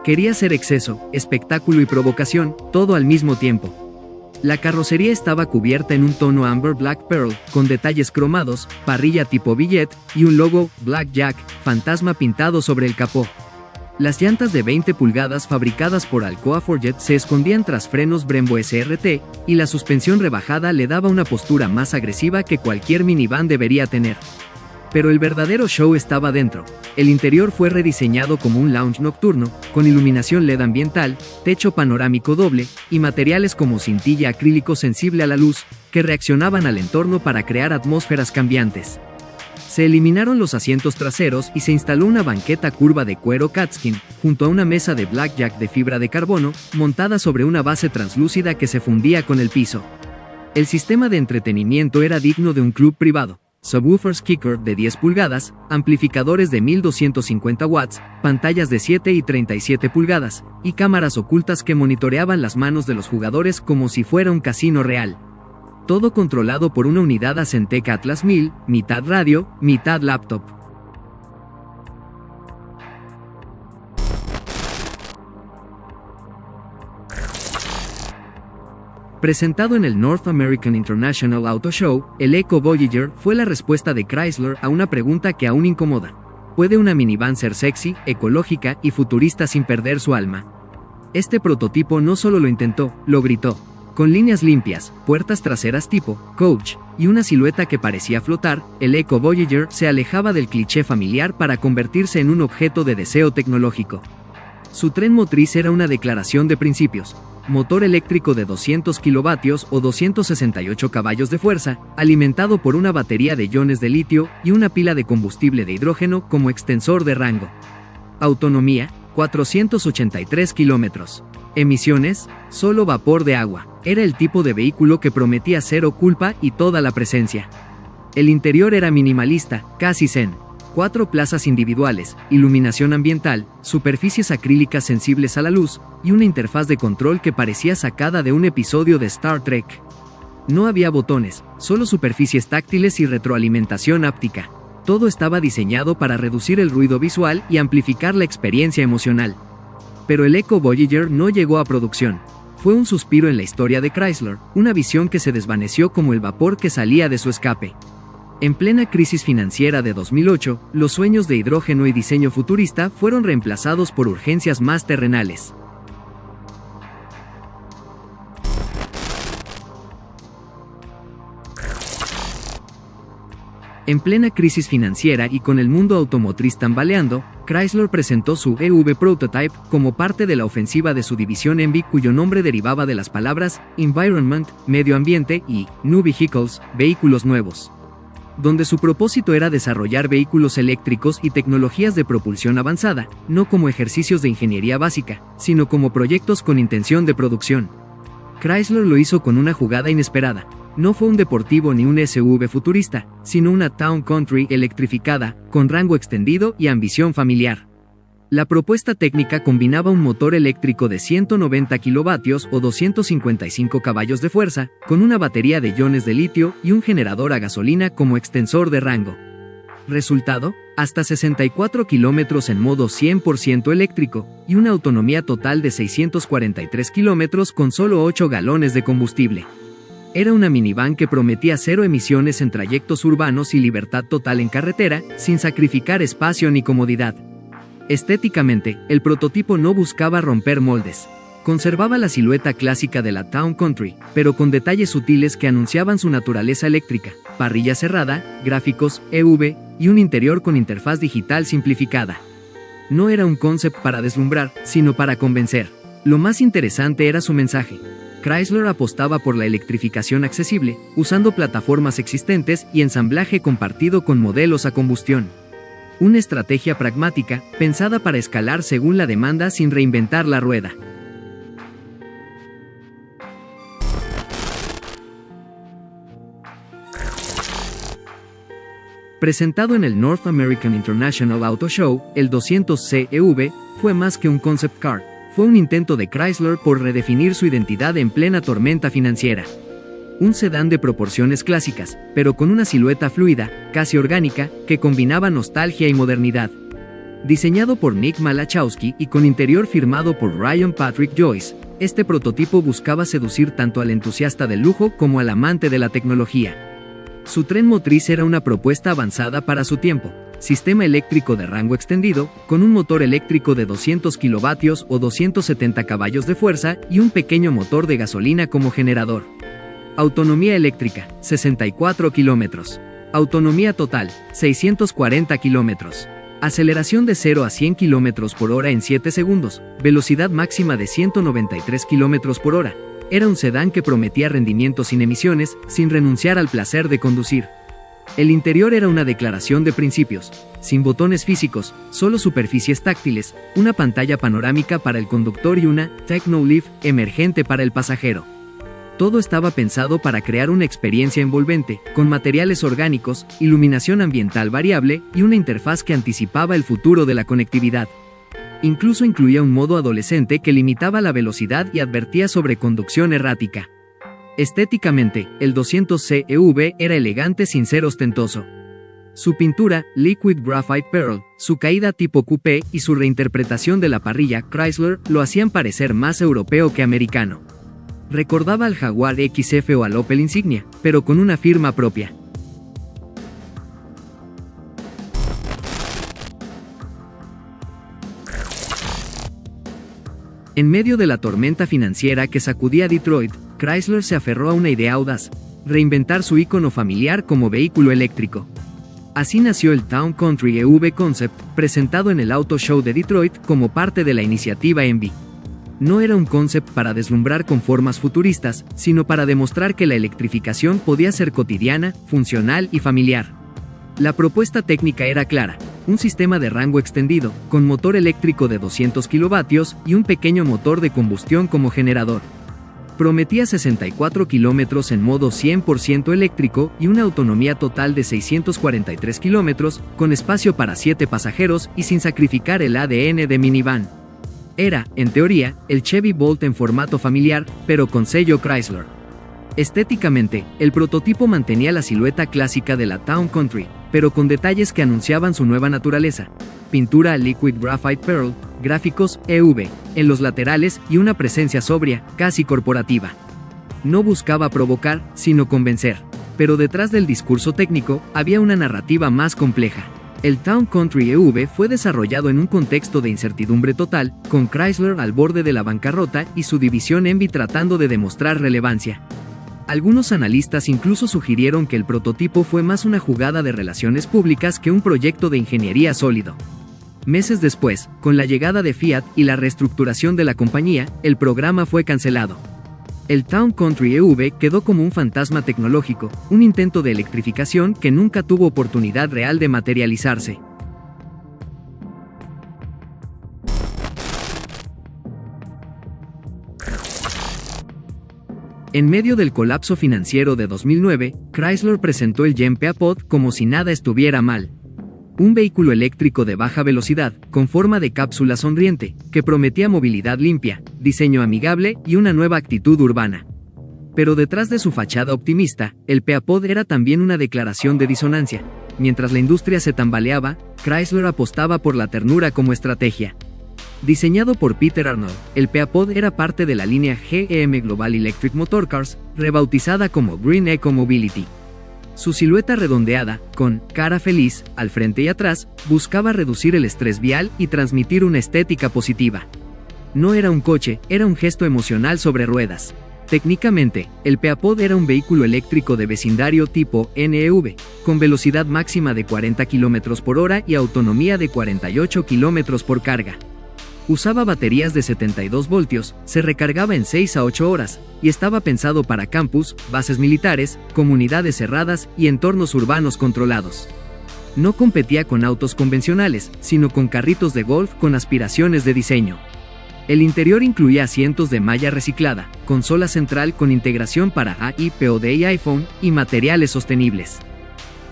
Quería ser exceso, espectáculo y provocación, todo al mismo tiempo. La carrocería estaba cubierta en un tono Amber Black Pearl, con detalles cromados, parrilla tipo billet y un logo Blackjack fantasma pintado sobre el capó. Las llantas de 20 pulgadas fabricadas por Alcoa Forget se escondían tras frenos Brembo SRT, y la suspensión rebajada le daba una postura más agresiva que cualquier minivan debería tener. Pero el verdadero show estaba dentro. El interior fue rediseñado como un lounge nocturno, con iluminación LED ambiental, techo panorámico doble, y materiales como cintilla acrílico sensible a la luz, que reaccionaban al entorno para crear atmósferas cambiantes. Se eliminaron los asientos traseros y se instaló una banqueta curva de cuero catskin, junto a una mesa de blackjack de fibra de carbono, montada sobre una base translúcida que se fundía con el piso. El sistema de entretenimiento era digno de un club privado. Subwoofers Kicker de 10 pulgadas, amplificadores de 1250 watts, pantallas de 7 y 37 pulgadas, y cámaras ocultas que monitoreaban las manos de los jugadores como si fuera un casino real. Todo controlado por una unidad Acentec Atlas 1000, mitad radio, mitad laptop. Presentado en el North American International Auto Show, el Eco Voyager fue la respuesta de Chrysler a una pregunta que aún incomoda. ¿Puede una minivan ser sexy, ecológica y futurista sin perder su alma? Este prototipo no solo lo intentó, lo gritó. Con líneas limpias, puertas traseras tipo coach y una silueta que parecía flotar, el Eco Voyager se alejaba del cliché familiar para convertirse en un objeto de deseo tecnológico. Su tren motriz era una declaración de principios. Motor eléctrico de 200 kilovatios o 268 caballos de fuerza, alimentado por una batería de iones de litio y una pila de combustible de hidrógeno como extensor de rango. Autonomía, 483 kilómetros. Emisiones, solo vapor de agua. Era el tipo de vehículo que prometía cero culpa y toda la presencia. El interior era minimalista, casi zen. 4 plazas individuales, iluminación ambiental, superficies acrílicas sensibles a la luz, y una interfaz de control que parecía sacada de un episodio de Star Trek. No había botones, solo superficies táctiles y retroalimentación áptica. Todo estaba diseñado para reducir el ruido visual y amplificar la experiencia emocional. Pero el Eco Voyager no llegó a producción. Fue un suspiro en la historia de Chrysler, una visión que se desvaneció como el vapor que salía de su escape. En plena crisis financiera de 2008, los sueños de hidrógeno y diseño futurista fueron reemplazados por urgencias más terrenales. En plena crisis financiera y con el mundo automotriz tambaleando, Chrysler presentó su EV Prototype como parte de la ofensiva de su división ENVI, cuyo nombre derivaba de las palabras Environment, medio ambiente, y New Vehicles, vehículos nuevos, donde su propósito era desarrollar vehículos eléctricos y tecnologías de propulsión avanzada, no como ejercicios de ingeniería básica, sino como proyectos con intención de producción. Chrysler lo hizo con una jugada inesperada. No fue un deportivo ni un SUV futurista, sino una Town Country electrificada, con rango extendido y ambición familiar. La propuesta técnica combinaba un motor eléctrico de 190 kilovatios o 255 caballos de fuerza, con una batería de iones de litio y un generador a gasolina como extensor de rango. Resultado: hasta 64 kilómetros en modo 100% eléctrico, y una autonomía total de 643 kilómetros con solo 8 galones de combustible. Era una minivan que prometía cero emisiones en trayectos urbanos y libertad total en carretera, sin sacrificar espacio ni comodidad. Estéticamente, el prototipo no buscaba romper moldes. Conservaba la silueta clásica de la Town Country, pero con detalles sutiles que anunciaban su naturaleza eléctrica: parrilla cerrada, gráficos EV y un interior con interfaz digital simplificada. No era un concept para deslumbrar, sino para convencer. Lo más interesante era su mensaje. Chrysler apostaba por la electrificación accesible, usando plataformas existentes y ensamblaje compartido con modelos a combustión. Una estrategia pragmática, pensada para escalar según la demanda sin reinventar la rueda. Presentado en el North American International Auto Show, el 200C EV fue más que un concept car. Fue un intento de Chrysler por redefinir su identidad en plena tormenta financiera. Un sedán de proporciones clásicas, pero con una silueta fluida, casi orgánica, que combinaba nostalgia y modernidad. Diseñado por Nick Malachowski y con interior firmado por Ryan Patrick Joyce, este prototipo buscaba seducir tanto al entusiasta del lujo como al amante de la tecnología. Su tren motriz era una propuesta avanzada para su tiempo. Sistema eléctrico de rango extendido, con un motor eléctrico de 200 kilovatios o 270 caballos de fuerza y un pequeño motor de gasolina como generador. Autonomía eléctrica, 64 kilómetros. Autonomía total, 640 kilómetros. Aceleración de 0 a 100 km por hora en 7 segundos. Velocidad máxima de 193 km por hora. Era un sedán que prometía rendimiento sin emisiones, sin renunciar al placer de conducir. El interior era una declaración de principios, sin botones físicos, solo superficies táctiles, una pantalla panorámica para el conductor y una Techno-Lift emergente para el pasajero. Todo estaba pensado para crear una experiencia envolvente, con materiales orgánicos, iluminación ambiental variable y una interfaz que anticipaba el futuro de la conectividad. Incluso incluía un modo adolescente que limitaba la velocidad y advertía sobre conducción errática. Estéticamente, el 200C EV era elegante sin ser ostentoso. Su pintura, Liquid Graphite Pearl, su caída tipo coupé y su reinterpretación de la parrilla Chrysler lo hacían parecer más europeo que americano. Recordaba al Jaguar XF o al Opel Insignia, pero con una firma propia. En medio de la tormenta financiera que sacudía Detroit, Chrysler se aferró a una idea audaz: reinventar su ícono familiar como vehículo eléctrico. Así nació el Town Country EV Concept, presentado en el Auto Show de Detroit como parte de la iniciativa ENVY. No era un concept para deslumbrar con formas futuristas, sino para demostrar que la electrificación podía ser cotidiana, funcional y familiar. La propuesta técnica era clara: un sistema de rango extendido, con motor eléctrico de 200 kilovatios y un pequeño motor de combustión como generador. Prometía 64 kilómetros en modo 100% eléctrico y una autonomía total de 643 kilómetros, con espacio para 7 pasajeros y sin sacrificar el ADN de minivan. Era, en teoría, el Chevy Bolt en formato familiar, pero con sello Chrysler. Estéticamente, el prototipo mantenía la silueta clásica de la Town Country, pero con detalles que anunciaban su nueva naturaleza: pintura Liquid Graphite Pearl, gráficos EV en los laterales y una presencia sobria, casi corporativa. No buscaba provocar, sino convencer. Pero detrás del discurso técnico, había una narrativa más compleja. El Town Country EV fue desarrollado en un contexto de incertidumbre total, con Chrysler al borde de la bancarrota y su división ENVY tratando de demostrar relevancia. Algunos analistas incluso sugirieron que el prototipo fue más una jugada de relaciones públicas que un proyecto de ingeniería sólido. Meses después, con la llegada de Fiat y la reestructuración de la compañía, el programa fue cancelado. El Town Country EV quedó como un fantasma tecnológico, un intento de electrificación que nunca tuvo oportunidad real de materializarse. En medio del colapso financiero de 2009, Chrysler presentó el GM Peapod como si nada estuviera mal. Un vehículo eléctrico de baja velocidad, con forma de cápsula sonriente, que prometía movilidad limpia, diseño amigable y una nueva actitud urbana. Pero detrás de su fachada optimista, el Peapod era también una declaración de disonancia. Mientras la industria se tambaleaba, Chrysler apostaba por la ternura como estrategia. Diseñado por Peter Arnold, el Peapod era parte de la línea GM Global Electric Motorcars, rebautizada como Green Eco Mobility. Su silueta redondeada, con cara feliz, al frente y atrás, buscaba reducir el estrés vial y transmitir una estética positiva. No era un coche, era un gesto emocional sobre ruedas. Técnicamente, el Peapod era un vehículo eléctrico de vecindario tipo NEV, con velocidad máxima de 40 km por hora y autonomía de 48 km por carga. Usaba baterías de 72 voltios, se recargaba en 6 a 8 horas, y estaba pensado para campus, bases militares, comunidades cerradas y entornos urbanos controlados. No competía con autos convencionales, sino con carritos de golf con aspiraciones de diseño. El interior incluía asientos de malla reciclada, consola central con integración para iPod y iPhone, y materiales sostenibles.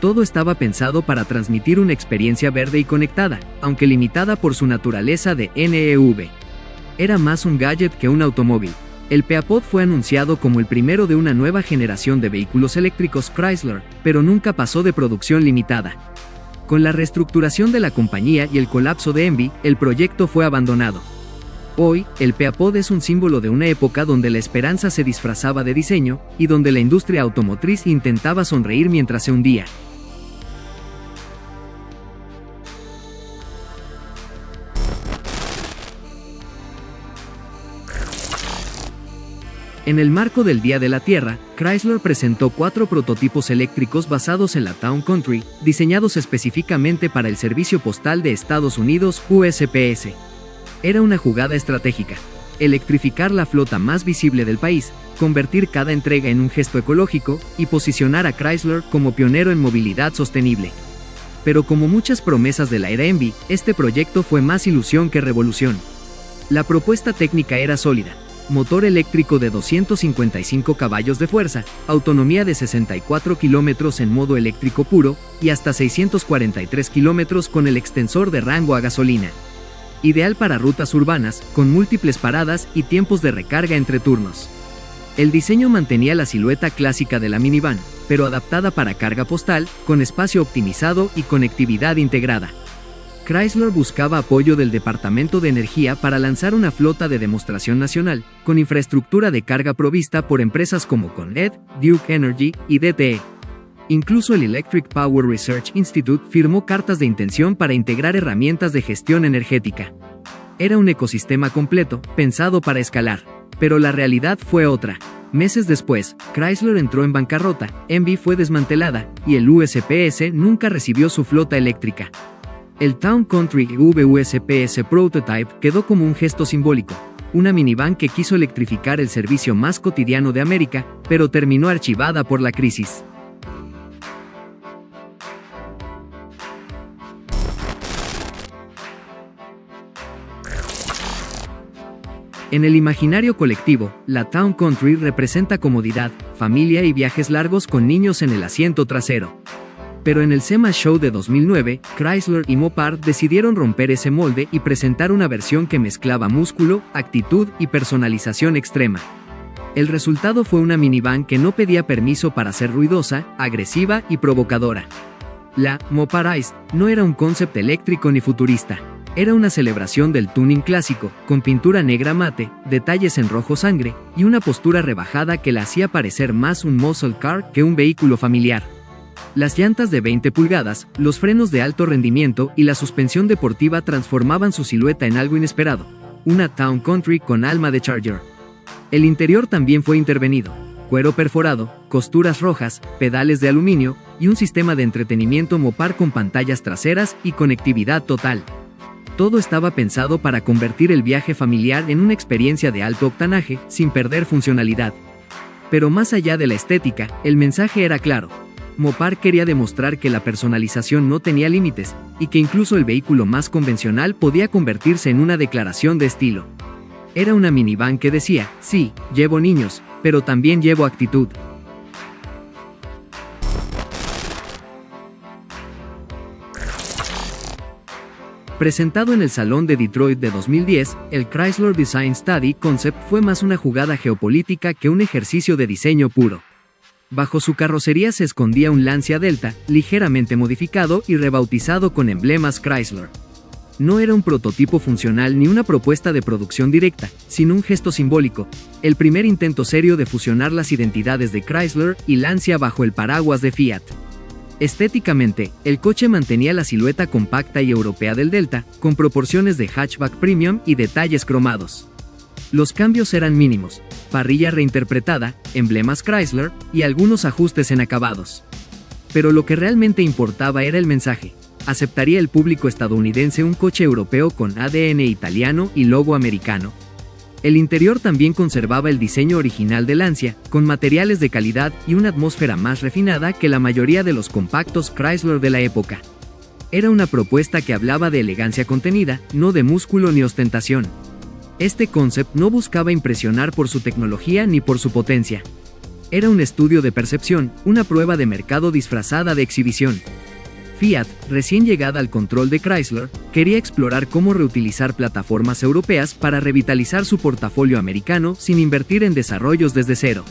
Todo estaba pensado para transmitir una experiencia verde y conectada, aunque limitada por su naturaleza de NEV. Era más un gadget que un automóvil. El Peapod fue anunciado como el primero de una nueva generación de vehículos eléctricos Chrysler, pero nunca pasó de producción limitada. Con la reestructuración de la compañía y el colapso de Envy, el proyecto fue abandonado. Hoy, el Peapod es un símbolo de una época donde la esperanza se disfrazaba de diseño, y donde la industria automotriz intentaba sonreír mientras se hundía. En el marco del Día de la Tierra, Chrysler presentó 4 prototipos eléctricos basados en la Town Country, diseñados específicamente para el Servicio Postal de Estados Unidos, USPS. Era una jugada estratégica: electrificar la flota más visible del país, convertir cada entrega en un gesto ecológico, y posicionar a Chrysler como pionero en movilidad sostenible. Pero como muchas promesas de la era Envy, este proyecto fue más ilusión que revolución. La propuesta técnica era sólida: motor eléctrico de 255 caballos de fuerza, autonomía de 64 km en modo eléctrico puro, y hasta 643 km con el extensor de rango a gasolina. Ideal para rutas urbanas, con múltiples paradas y tiempos de recarga entre turnos. El diseño mantenía la silueta clásica de la minivan, pero adaptada para carga postal, con espacio optimizado y conectividad integrada. Chrysler buscaba apoyo del Departamento de Energía para lanzar una flota de demostración nacional, con infraestructura de carga provista por empresas como Con Ed, Duke Energy y DTE. Incluso el Electric Power Research Institute firmó cartas de intención para integrar herramientas de gestión energética. Era un ecosistema completo, pensado para escalar. Pero la realidad fue otra. Meses después, Chrysler entró en bancarrota, Envy fue desmantelada, y el USPS nunca recibió su flota eléctrica. El Town Country USPS Prototype quedó como un gesto simbólico, una minivan que quiso electrificar el servicio más cotidiano de América, pero terminó archivada por la crisis. En el imaginario colectivo, la Town Country representa comodidad, familia y viajes largos con niños en el asiento trasero. Pero en el SEMA Show de 2009, Chrysler y Mopar decidieron romper ese molde y presentar una versión que mezclaba músculo, actitud y personalización extrema. El resultado fue una minivan que no pedía permiso para ser ruidosa, agresiva y provocadora. La Moparized no era un concept eléctrico ni futurista. Era una celebración del tuning clásico, con pintura negra mate, detalles en rojo sangre, y una postura rebajada que la hacía parecer más un muscle car que un vehículo familiar. Las llantas de 20 pulgadas, los frenos de alto rendimiento y la suspensión deportiva transformaban su silueta en algo inesperado: una Town Country con alma de Charger. El interior también fue intervenido: cuero perforado, costuras rojas, pedales de aluminio, y un sistema de entretenimiento Mopar con pantallas traseras y conectividad total. Todo estaba pensado para convertir el viaje familiar en una experiencia de alto octanaje, sin perder funcionalidad. Pero más allá de la estética, el mensaje era claro. Mopar quería demostrar que la personalización no tenía límites, y que incluso el vehículo más convencional podía convertirse en una declaración de estilo. Era una minivan que decía: sí, llevo niños, pero también llevo actitud. Presentado en el Salón de Detroit de 2010, el Chrysler Design Study Concept fue más una jugada geopolítica que un ejercicio de diseño puro. Bajo su carrocería se escondía un Lancia Delta, ligeramente modificado y rebautizado con emblemas Chrysler. No era un prototipo funcional ni una propuesta de producción directa, sino un gesto simbólico, el primer intento serio de fusionar las identidades de Chrysler y Lancia bajo el paraguas de Fiat. Estéticamente, el coche mantenía la silueta compacta y europea del Delta, con proporciones de hatchback premium y detalles cromados. Los cambios eran mínimos: parrilla reinterpretada, emblemas Chrysler y algunos ajustes en acabados. Pero lo que realmente importaba era el mensaje. ¿Aceptaría el público estadounidense un coche europeo con ADN italiano y logo americano? El interior también conservaba el diseño original de Lancia, con materiales de calidad y una atmósfera más refinada que la mayoría de los compactos Chrysler de la época. Era una propuesta que hablaba de elegancia contenida, no de músculo ni ostentación. Este concept no buscaba impresionar por su tecnología ni por su potencia. Era un estudio de percepción, una prueba de mercado disfrazada de exhibición. Fiat, recién llegada al control de Chrysler, quería explorar cómo reutilizar plataformas europeas para revitalizar su portafolio americano sin invertir en desarrollos desde cero.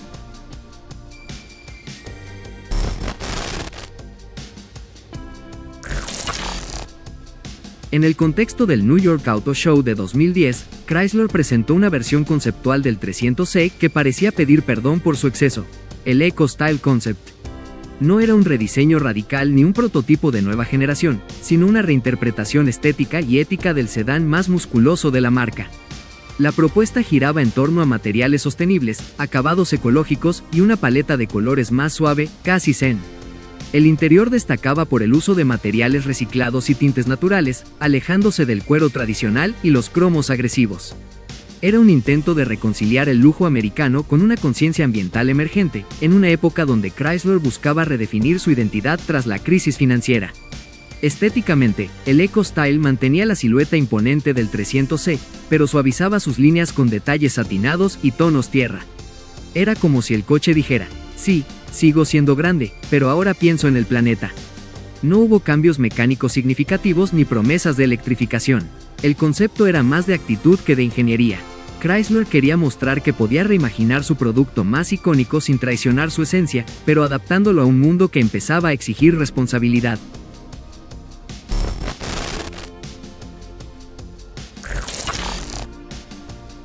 En el contexto del New York Auto Show de 2010, Chrysler presentó una versión conceptual del 300e que parecía pedir perdón por su exceso: el Eco Style Concept. No era un rediseño radical ni un prototipo de nueva generación, sino una reinterpretación estética y ética del sedán más musculoso de la marca. La propuesta giraba en torno a materiales sostenibles, acabados ecológicos y una paleta de colores más suave, casi zen. El interior destacaba por el uso de materiales reciclados y tintes naturales, alejándose del cuero tradicional y los cromos agresivos. Era un intento de reconciliar el lujo americano con una conciencia ambiental emergente, en una época donde Chrysler buscaba redefinir su identidad tras la crisis financiera. Estéticamente, el Eco Style mantenía la silueta imponente del 300e, pero suavizaba sus líneas con detalles satinados y tonos tierra. Era como si el coche dijera: sí, sigo siendo grande, pero ahora pienso en el planeta. No hubo cambios mecánicos significativos ni promesas de electrificación. El concepto era más de actitud que de ingeniería. Chrysler quería mostrar que podía reimaginar su producto más icónico sin traicionar su esencia, pero adaptándolo a un mundo que empezaba a exigir responsabilidad.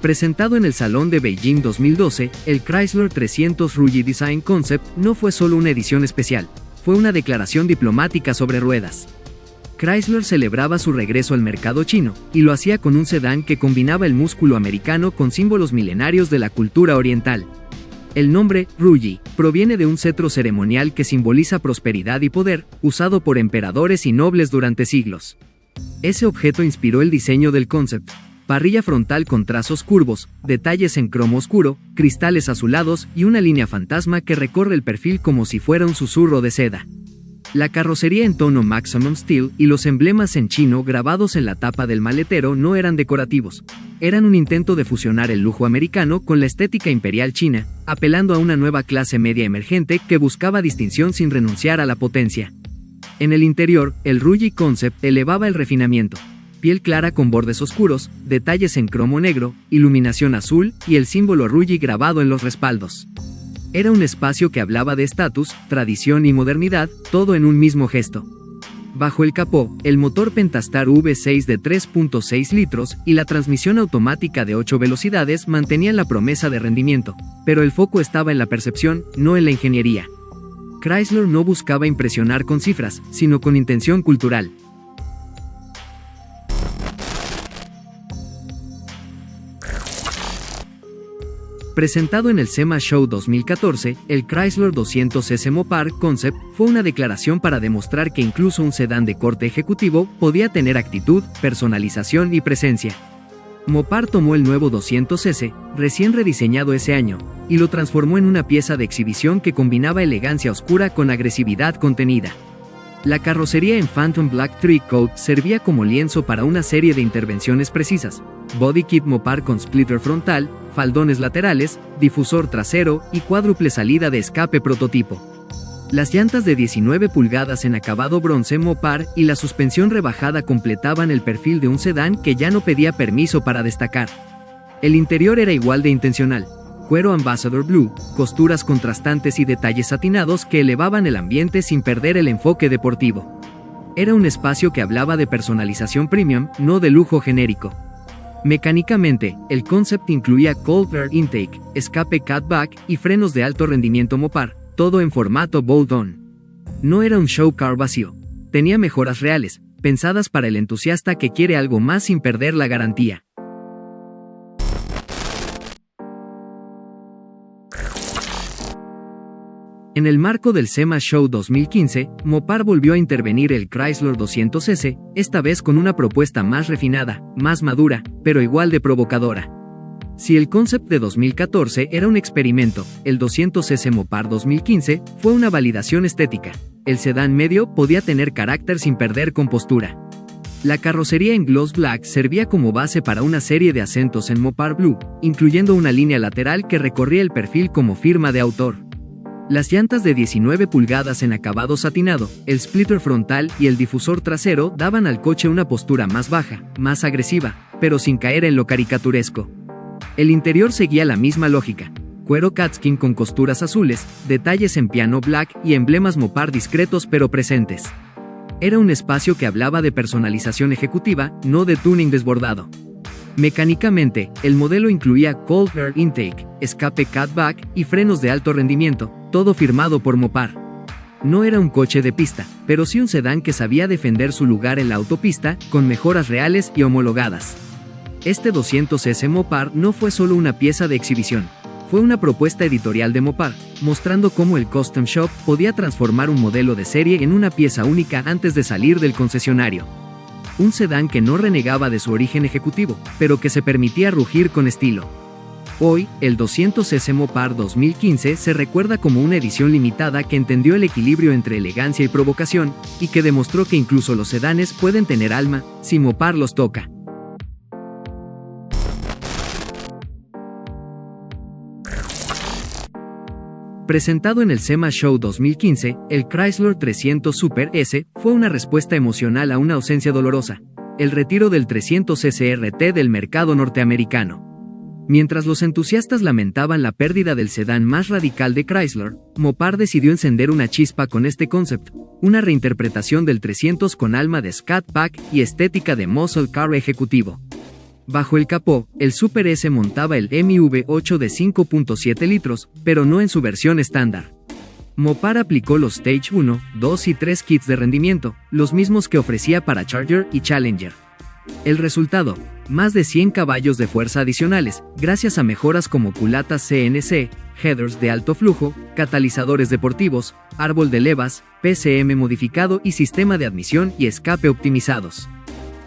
Presentado en el Salón de Beijing 2012, el Chrysler 300 Ruggie Design Concept no fue solo una edición especial, fue una declaración diplomática sobre ruedas. Chrysler celebraba su regreso al mercado chino, y lo hacía con un sedán que combinaba el músculo americano con símbolos milenarios de la cultura oriental. El nombre, Ruggie, proviene de un cetro ceremonial que simboliza prosperidad y poder, usado por emperadores y nobles durante siglos. Ese objeto inspiró el diseño del concept: parrilla frontal con trazos curvos, detalles en cromo oscuro, cristales azulados y una línea fantasma que recorre el perfil como si fuera un susurro de seda. La carrocería en tono Maximum Steel y los emblemas en chino grabados en la tapa del maletero no eran decorativos. Eran un intento de fusionar el lujo americano con la estética imperial china, apelando a una nueva clase media emergente que buscaba distinción sin renunciar a la potencia. En el interior, el Ruggie Concept elevaba el refinamiento: piel clara con bordes oscuros, detalles en cromo negro, iluminación azul y el símbolo Ruggie grabado en los respaldos. Era un espacio que hablaba de estatus, tradición y modernidad, todo en un mismo gesto. Bajo el capó, el motor Pentastar V6 de 3.6 litros y la transmisión automática de 8 velocidades mantenían la promesa de rendimiento, pero el foco estaba en la percepción, no en la ingeniería. Chrysler no buscaba impresionar con cifras, sino con intención cultural. Presentado en el SEMA Show 2014, el Chrysler 200S Mopar Concept fue una declaración para demostrar que incluso un sedán de corte ejecutivo podía tener actitud, personalización y presencia. Mopar tomó el nuevo 200S, recién rediseñado ese año, y lo transformó en una pieza de exhibición que combinaba elegancia oscura con agresividad contenida. La carrocería en Phantom Black Tree Coat servía como lienzo para una serie de intervenciones precisas: body kit Mopar con splitter frontal, faldones laterales, difusor trasero y cuádruple salida de escape prototipo. Las llantas de 19 pulgadas en acabado bronce Mopar y la suspensión rebajada completaban el perfil de un sedán que ya no pedía permiso para destacar. El interior era igual de intencional: cuero Ambassador Blue, costuras contrastantes y detalles satinados que elevaban el ambiente sin perder el enfoque deportivo. Era un espacio que hablaba de personalización premium, no de lujo genérico. Mecánicamente, el concept incluía Cold Air Intake, escape cutback y frenos de alto rendimiento Mopar, todo en formato bolt-on. No era un show car vacío. Tenía mejoras reales, pensadas para el entusiasta que quiere algo más sin perder la garantía. En el marco del SEMA Show 2015, Mopar volvió a intervenir el Chrysler 200S, esta vez con una propuesta más refinada, más madura, pero igual de provocadora. Si el concept de 2014 era un experimento, el 200S Mopar 2015 fue una validación estética. El sedán medio podía tener carácter sin perder compostura. La carrocería en gloss black servía como base para una serie de acentos en Mopar Blue, incluyendo una línea lateral que recorría el perfil como firma de autor. Las llantas de 19 pulgadas en acabado satinado, el splitter frontal y el difusor trasero daban al coche una postura más baja, más agresiva, pero sin caer en lo caricaturesco. El interior seguía la misma lógica. Cuero catskin con costuras azules, detalles en piano black y emblemas Mopar discretos pero presentes. Era un espacio que hablaba de personalización ejecutiva, no de tuning desbordado. Mecánicamente, el modelo incluía Cold Air Intake, escape cutback y frenos de alto rendimiento, todo firmado por Mopar. No era un coche de pista, pero sí un sedán que sabía defender su lugar en la autopista, con mejoras reales y homologadas. Este 200S Mopar no fue solo una pieza de exhibición, fue una propuesta editorial de Mopar, mostrando cómo el Custom Shop podía transformar un modelo de serie en una pieza única antes de salir del concesionario. Un sedán que no renegaba de su origen ejecutivo, pero que se permitía rugir con estilo. Hoy, el 200S Mopar 2015 se recuerda como una edición limitada que entendió el equilibrio entre elegancia y provocación, y que demostró que incluso los sedanes pueden tener alma, si Mopar los toca. Presentado en el SEMA Show 2015, el Chrysler 300 Super S fue una respuesta emocional a una ausencia dolorosa, el retiro del 300 SRT del mercado norteamericano. Mientras los entusiastas lamentaban la pérdida del sedán más radical de Chrysler, Mopar decidió encender una chispa con este concept, una reinterpretación del 300 con alma de Scat Pack y estética de muscle car ejecutivo. Bajo el capó, el Super S montaba el MV8 de 5.7 litros, pero no en su versión estándar. Mopar aplicó los Stage 1, 2 y 3 kits de rendimiento, los mismos que ofrecía para Charger y Challenger. El resultado, más de 100 caballos de fuerza adicionales, gracias a mejoras como culatas CNC, headers de alto flujo, catalizadores deportivos, árbol de levas, PCM modificado y sistema de admisión y escape optimizados.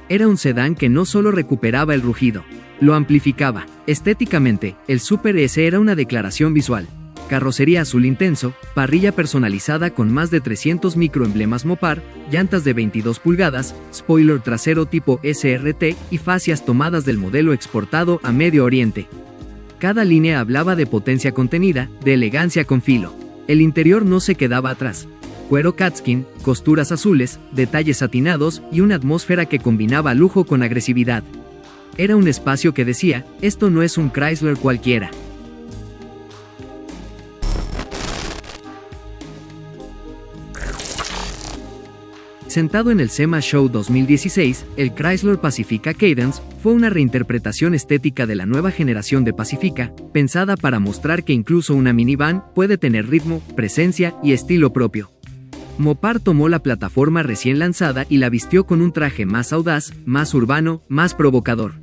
Era un sedán que no solo recuperaba el rugido, lo amplificaba. Estéticamente, el Super S era una declaración visual. Carrocería azul intenso, parrilla personalizada con más de 300 microemblemas Mopar, llantas de 22 pulgadas, spoiler trasero tipo SRT y fascias tomadas del modelo exportado a Medio Oriente. Cada línea hablaba de potencia contenida, de elegancia con filo. El interior no se quedaba atrás. Cuero catskin, costuras azules, detalles satinados y una atmósfera que combinaba lujo con agresividad. Era un espacio que decía, esto no es un Chrysler cualquiera. Sentado en el SEMA Show 2016, el Chrysler Pacifica Cadence fue una reinterpretación estética de la nueva generación de Pacifica, pensada para mostrar que incluso una minivan puede tener ritmo, presencia y estilo propio. Mopar tomó la plataforma recién lanzada y la vistió con un traje más audaz, más urbano, más provocador.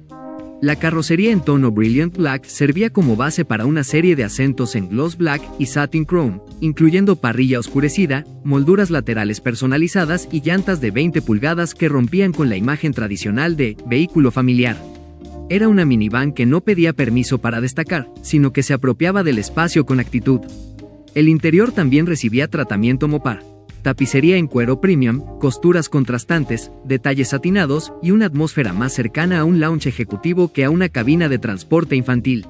La carrocería en tono Brilliant Black servía como base para una serie de acentos en gloss black y satin chrome, incluyendo parrilla oscurecida, molduras laterales personalizadas y llantas de 20 pulgadas que rompían con la imagen tradicional de vehículo familiar. Era una minivan que no pedía permiso para destacar, sino que se apropiaba del espacio con actitud. El interior también recibía tratamiento Mopar. Tapicería en cuero premium, costuras contrastantes, detalles satinados y una atmósfera más cercana a un lounge ejecutivo que a una cabina de transporte infantil.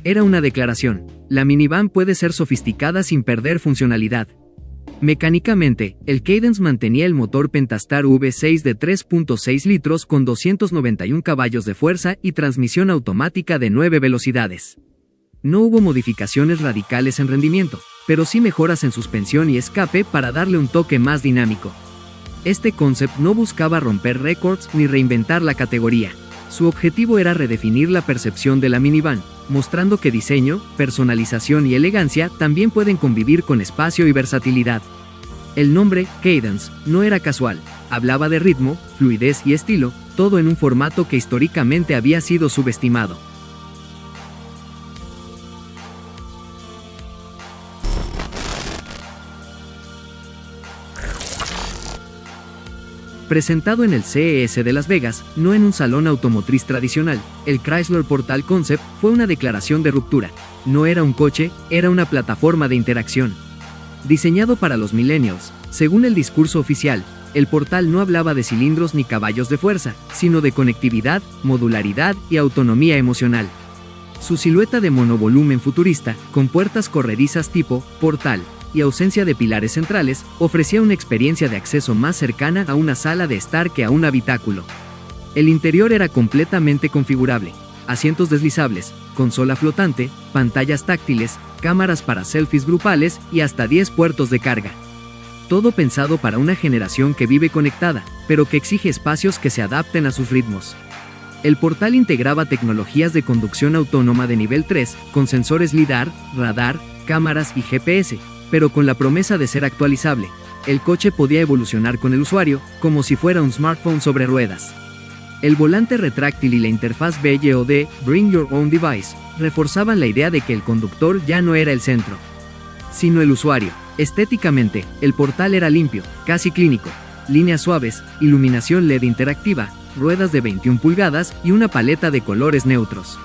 Era una declaración, la minivan puede ser sofisticada sin perder funcionalidad. Mecánicamente, el Cadence mantenía el motor Pentastar V6 de 3.6 litros con 291 caballos de fuerza y transmisión automática de 9 velocidades. No hubo modificaciones radicales en rendimiento, pero sí mejoras en suspensión y escape para darle un toque más dinámico. Este concept no buscaba romper récords ni reinventar la categoría. Su objetivo era redefinir la percepción de la minivan, mostrando que diseño, personalización y elegancia también pueden convivir con espacio y versatilidad. El nombre, Cadence, no era casual, hablaba de ritmo, fluidez y estilo, todo en un formato que históricamente había sido subestimado. Presentado en el CES de Las Vegas, no en un salón automotriz tradicional, el Chrysler Portal Concept fue una declaración de ruptura. No era un coche, era una plataforma de interacción. Diseñado para los millennials, según el discurso oficial, el Portal no hablaba de cilindros ni caballos de fuerza, sino de conectividad, modularidad y autonomía emocional. Su silueta de monovolumen futurista, con puertas corredizas tipo Portal, y ausencia de pilares centrales, ofrecía una experiencia de acceso más cercana a una sala de estar que a un habitáculo. El interior era completamente configurable: asientos deslizables, consola flotante, pantallas táctiles, cámaras para selfies grupales y hasta 10 puertos de carga. Todo pensado para una generación que vive conectada, pero que exige espacios que se adapten a sus ritmos. El Portal integraba tecnologías de conducción autónoma de nivel 3, con sensores LiDAR, radar, cámaras y GPS, pero con la promesa de ser actualizable. El coche podía evolucionar con el usuario, como si fuera un smartphone sobre ruedas. El volante retráctil y la interfaz BYOD, Bring Your Own Device, reforzaban la idea de que el conductor ya no era el centro, sino el usuario. Estéticamente, el Portal era limpio, casi clínico: líneas suaves, iluminación LED interactiva, ruedas de 21 pulgadas y una paleta de colores neutros.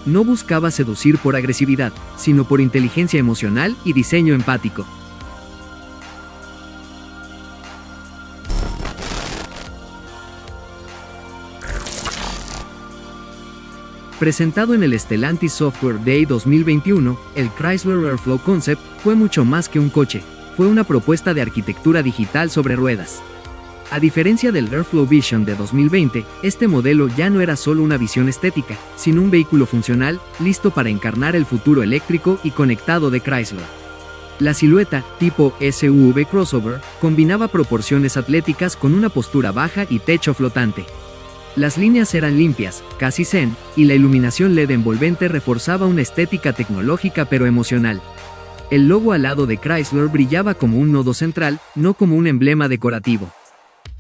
No buscaba seducir por agresividad, sino por inteligencia emocional y diseño empático. Presentado en el Stellantis Software Day 2021, el Chrysler Airflow Concept fue mucho más que un coche, fue una propuesta de arquitectura digital sobre ruedas. A diferencia del Airflow Vision de 2020, este modelo ya no era solo una visión estética, sino un vehículo funcional, listo para encarnar el futuro eléctrico y conectado de Chrysler. La silueta, tipo SUV crossover, combinaba proporciones atléticas con una postura baja y techo flotante. Las líneas eran limpias, casi zen, y la iluminación LED envolvente reforzaba una estética tecnológica pero emocional. El logo al lado de Chrysler brillaba como un nodo central, no como un emblema decorativo.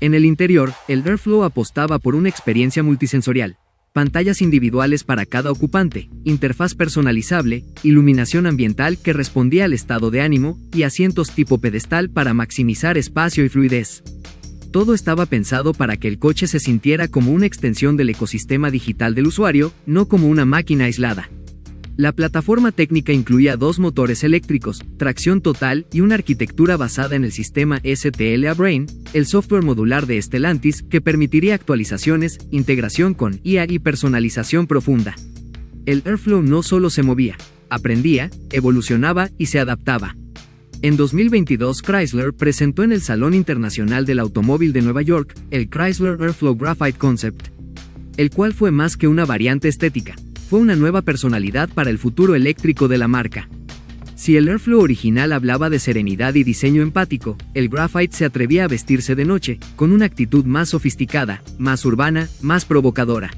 En el interior, el Airflow apostaba por una experiencia multisensorial: pantallas individuales para cada ocupante, interfaz personalizable, iluminación ambiental que respondía al estado de ánimo, y asientos tipo pedestal para maximizar espacio y fluidez. Todo estaba pensado para que el coche se sintiera como una extensión del ecosistema digital del usuario, no como una máquina aislada. La plataforma técnica incluía 2 motores eléctricos, tracción total y una arquitectura basada en el sistema STLA Brain, el software modular de Stellantis, que permitiría actualizaciones, integración con IA y personalización profunda. El Airflow no solo se movía, aprendía, evolucionaba y se adaptaba. En 2022, Chrysler presentó en el Salón Internacional del Automóvil de Nueva York el Chrysler Airflow Graphite Concept, el cual fue más que una variante estética. Fue una nueva personalidad para el futuro eléctrico de la marca. Si el Airflow original hablaba de serenidad y diseño empático, el Graphite se atrevía a vestirse de noche, con una actitud más sofisticada, más urbana, más provocadora.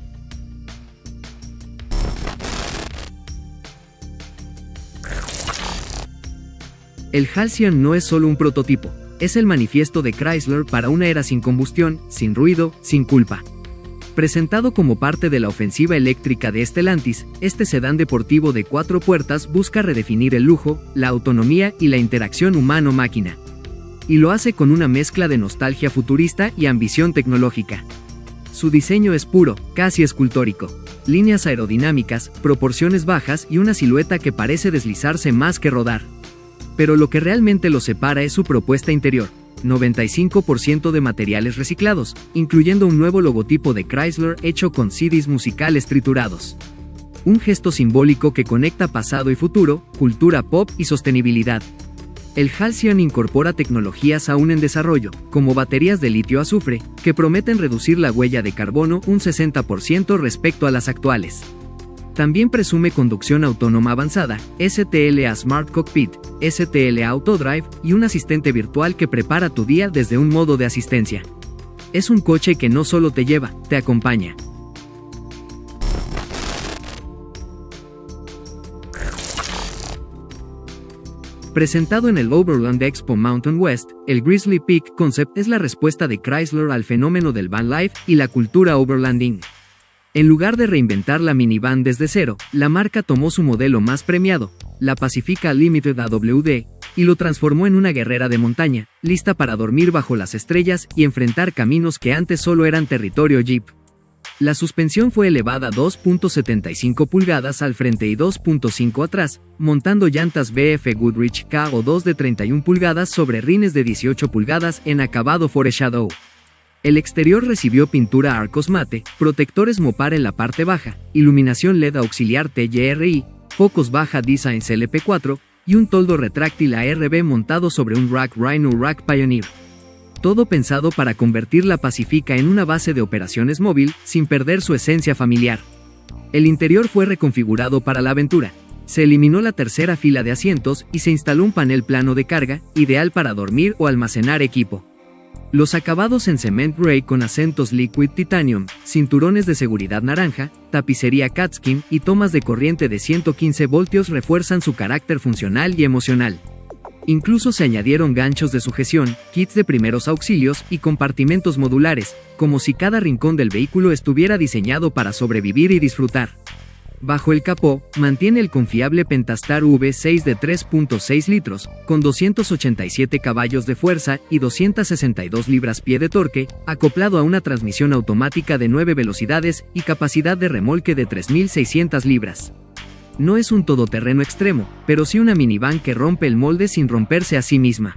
El Halcyon no es solo un prototipo, es el manifiesto de Chrysler para una era sin combustión, sin ruido, sin culpa. Presentado como parte de la ofensiva eléctrica de Stellantis, este sedán deportivo de 4 puertas busca redefinir el lujo, la autonomía y la interacción humano-máquina. Y lo hace con una mezcla de nostalgia futurista y ambición tecnológica. Su diseño es puro, casi escultórico. Líneas aerodinámicas, proporciones bajas y una silueta que parece deslizarse más que rodar. Pero lo que realmente lo separa es su propuesta interior: 95% de materiales reciclados, incluyendo un nuevo logotipo de Chrysler hecho con CDs musicales triturados. Un gesto simbólico que conecta pasado y futuro, cultura pop y sostenibilidad. El Halcyon incorpora tecnologías aún en desarrollo, como baterías de litio-azufre, que prometen reducir la huella de carbono un 60% respecto a las actuales. También presume conducción autónoma avanzada, STLA Smart Cockpit, STLA Autodrive y un asistente virtual que prepara tu día desde un modo de asistencia. Es un coche que no solo te lleva, te acompaña. Presentado en el Overland Expo Mountain West, el Grizzly Peak Concept es la respuesta de Chrysler al fenómeno del van life y la cultura overlanding. En lugar de reinventar la minivan desde cero, la marca tomó su modelo más premiado, la Pacifica Limited AWD, y lo transformó en una guerrera de montaña, lista para dormir bajo las estrellas y enfrentar caminos que antes solo eran territorio Jeep. La suspensión fue elevada a 2.75 pulgadas al frente y 2.5 atrás, montando llantas BF Goodrich KO2 de 31 pulgadas sobre rines de 18 pulgadas en acabado Foreshadow. El exterior recibió pintura Arcos Mate, protectores Mopar en la parte baja, iluminación LED auxiliar TYRI, focos Baja Designs LP4 y un toldo retráctil ARB montado sobre un rack Rhino Rack Pioneer. Todo pensado para convertir la Pacifica en una base de operaciones móvil, sin perder su esencia familiar. El interior fue reconfigurado para la aventura. Se eliminó la tercera fila de asientos y se instaló un panel plano de carga, ideal para dormir o almacenar equipo. Los acabados en cement gray con acentos liquid titanium, cinturones de seguridad naranja, tapicería catskin y tomas de corriente de 115 voltios refuerzan su carácter funcional y emocional. Incluso se añadieron ganchos de sujeción, kits de primeros auxilios y compartimentos modulares, como si cada rincón del vehículo estuviera diseñado para sobrevivir y disfrutar. Bajo el capó, mantiene el confiable Pentastar V6 de 3.6 litros, con 287 caballos de fuerza y 262 libras-pie de torque, acoplado a una transmisión automática de 9 velocidades y capacidad de remolque de 3.600 libras. No es un todoterreno extremo, pero sí una minivan que rompe el molde sin romperse a sí misma.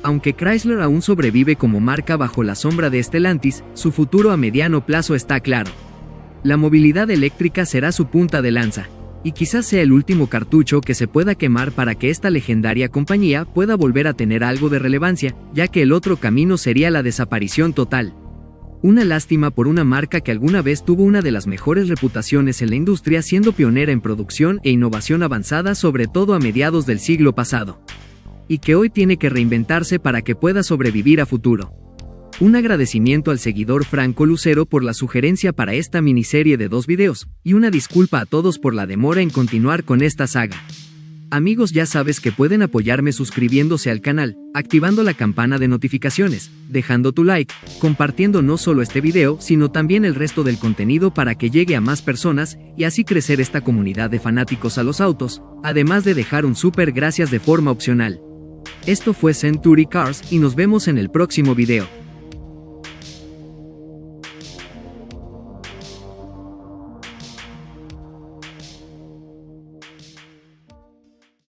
Aunque Chrysler aún sobrevive como marca bajo la sombra de Stellantis, su futuro a mediano plazo está claro. La movilidad eléctrica será su punta de lanza, y quizás sea el último cartucho que se pueda quemar para que esta legendaria compañía pueda volver a tener algo de relevancia, ya que el otro camino sería la desaparición total. Una lástima por una marca que alguna vez tuvo una de las mejores reputaciones en la industria siendo pionera en producción e innovación avanzada sobre todo a mediados del siglo pasado. Y que hoy tiene que reinventarse para que pueda sobrevivir a futuro. Un agradecimiento al seguidor Franco Lucero por la sugerencia para esta miniserie de 2 videos, y una disculpa a todos por la demora en continuar con esta saga. Amigos, ya sabes que pueden apoyarme suscribiéndose al canal, activando la campana de notificaciones, dejando tu like, compartiendo no solo este video sino también el resto del contenido para que llegue a más personas y así crecer esta comunidad de fanáticos a los autos, además de dejar un súper gracias de forma opcional. Esto fue Century Cars y nos vemos en el próximo video.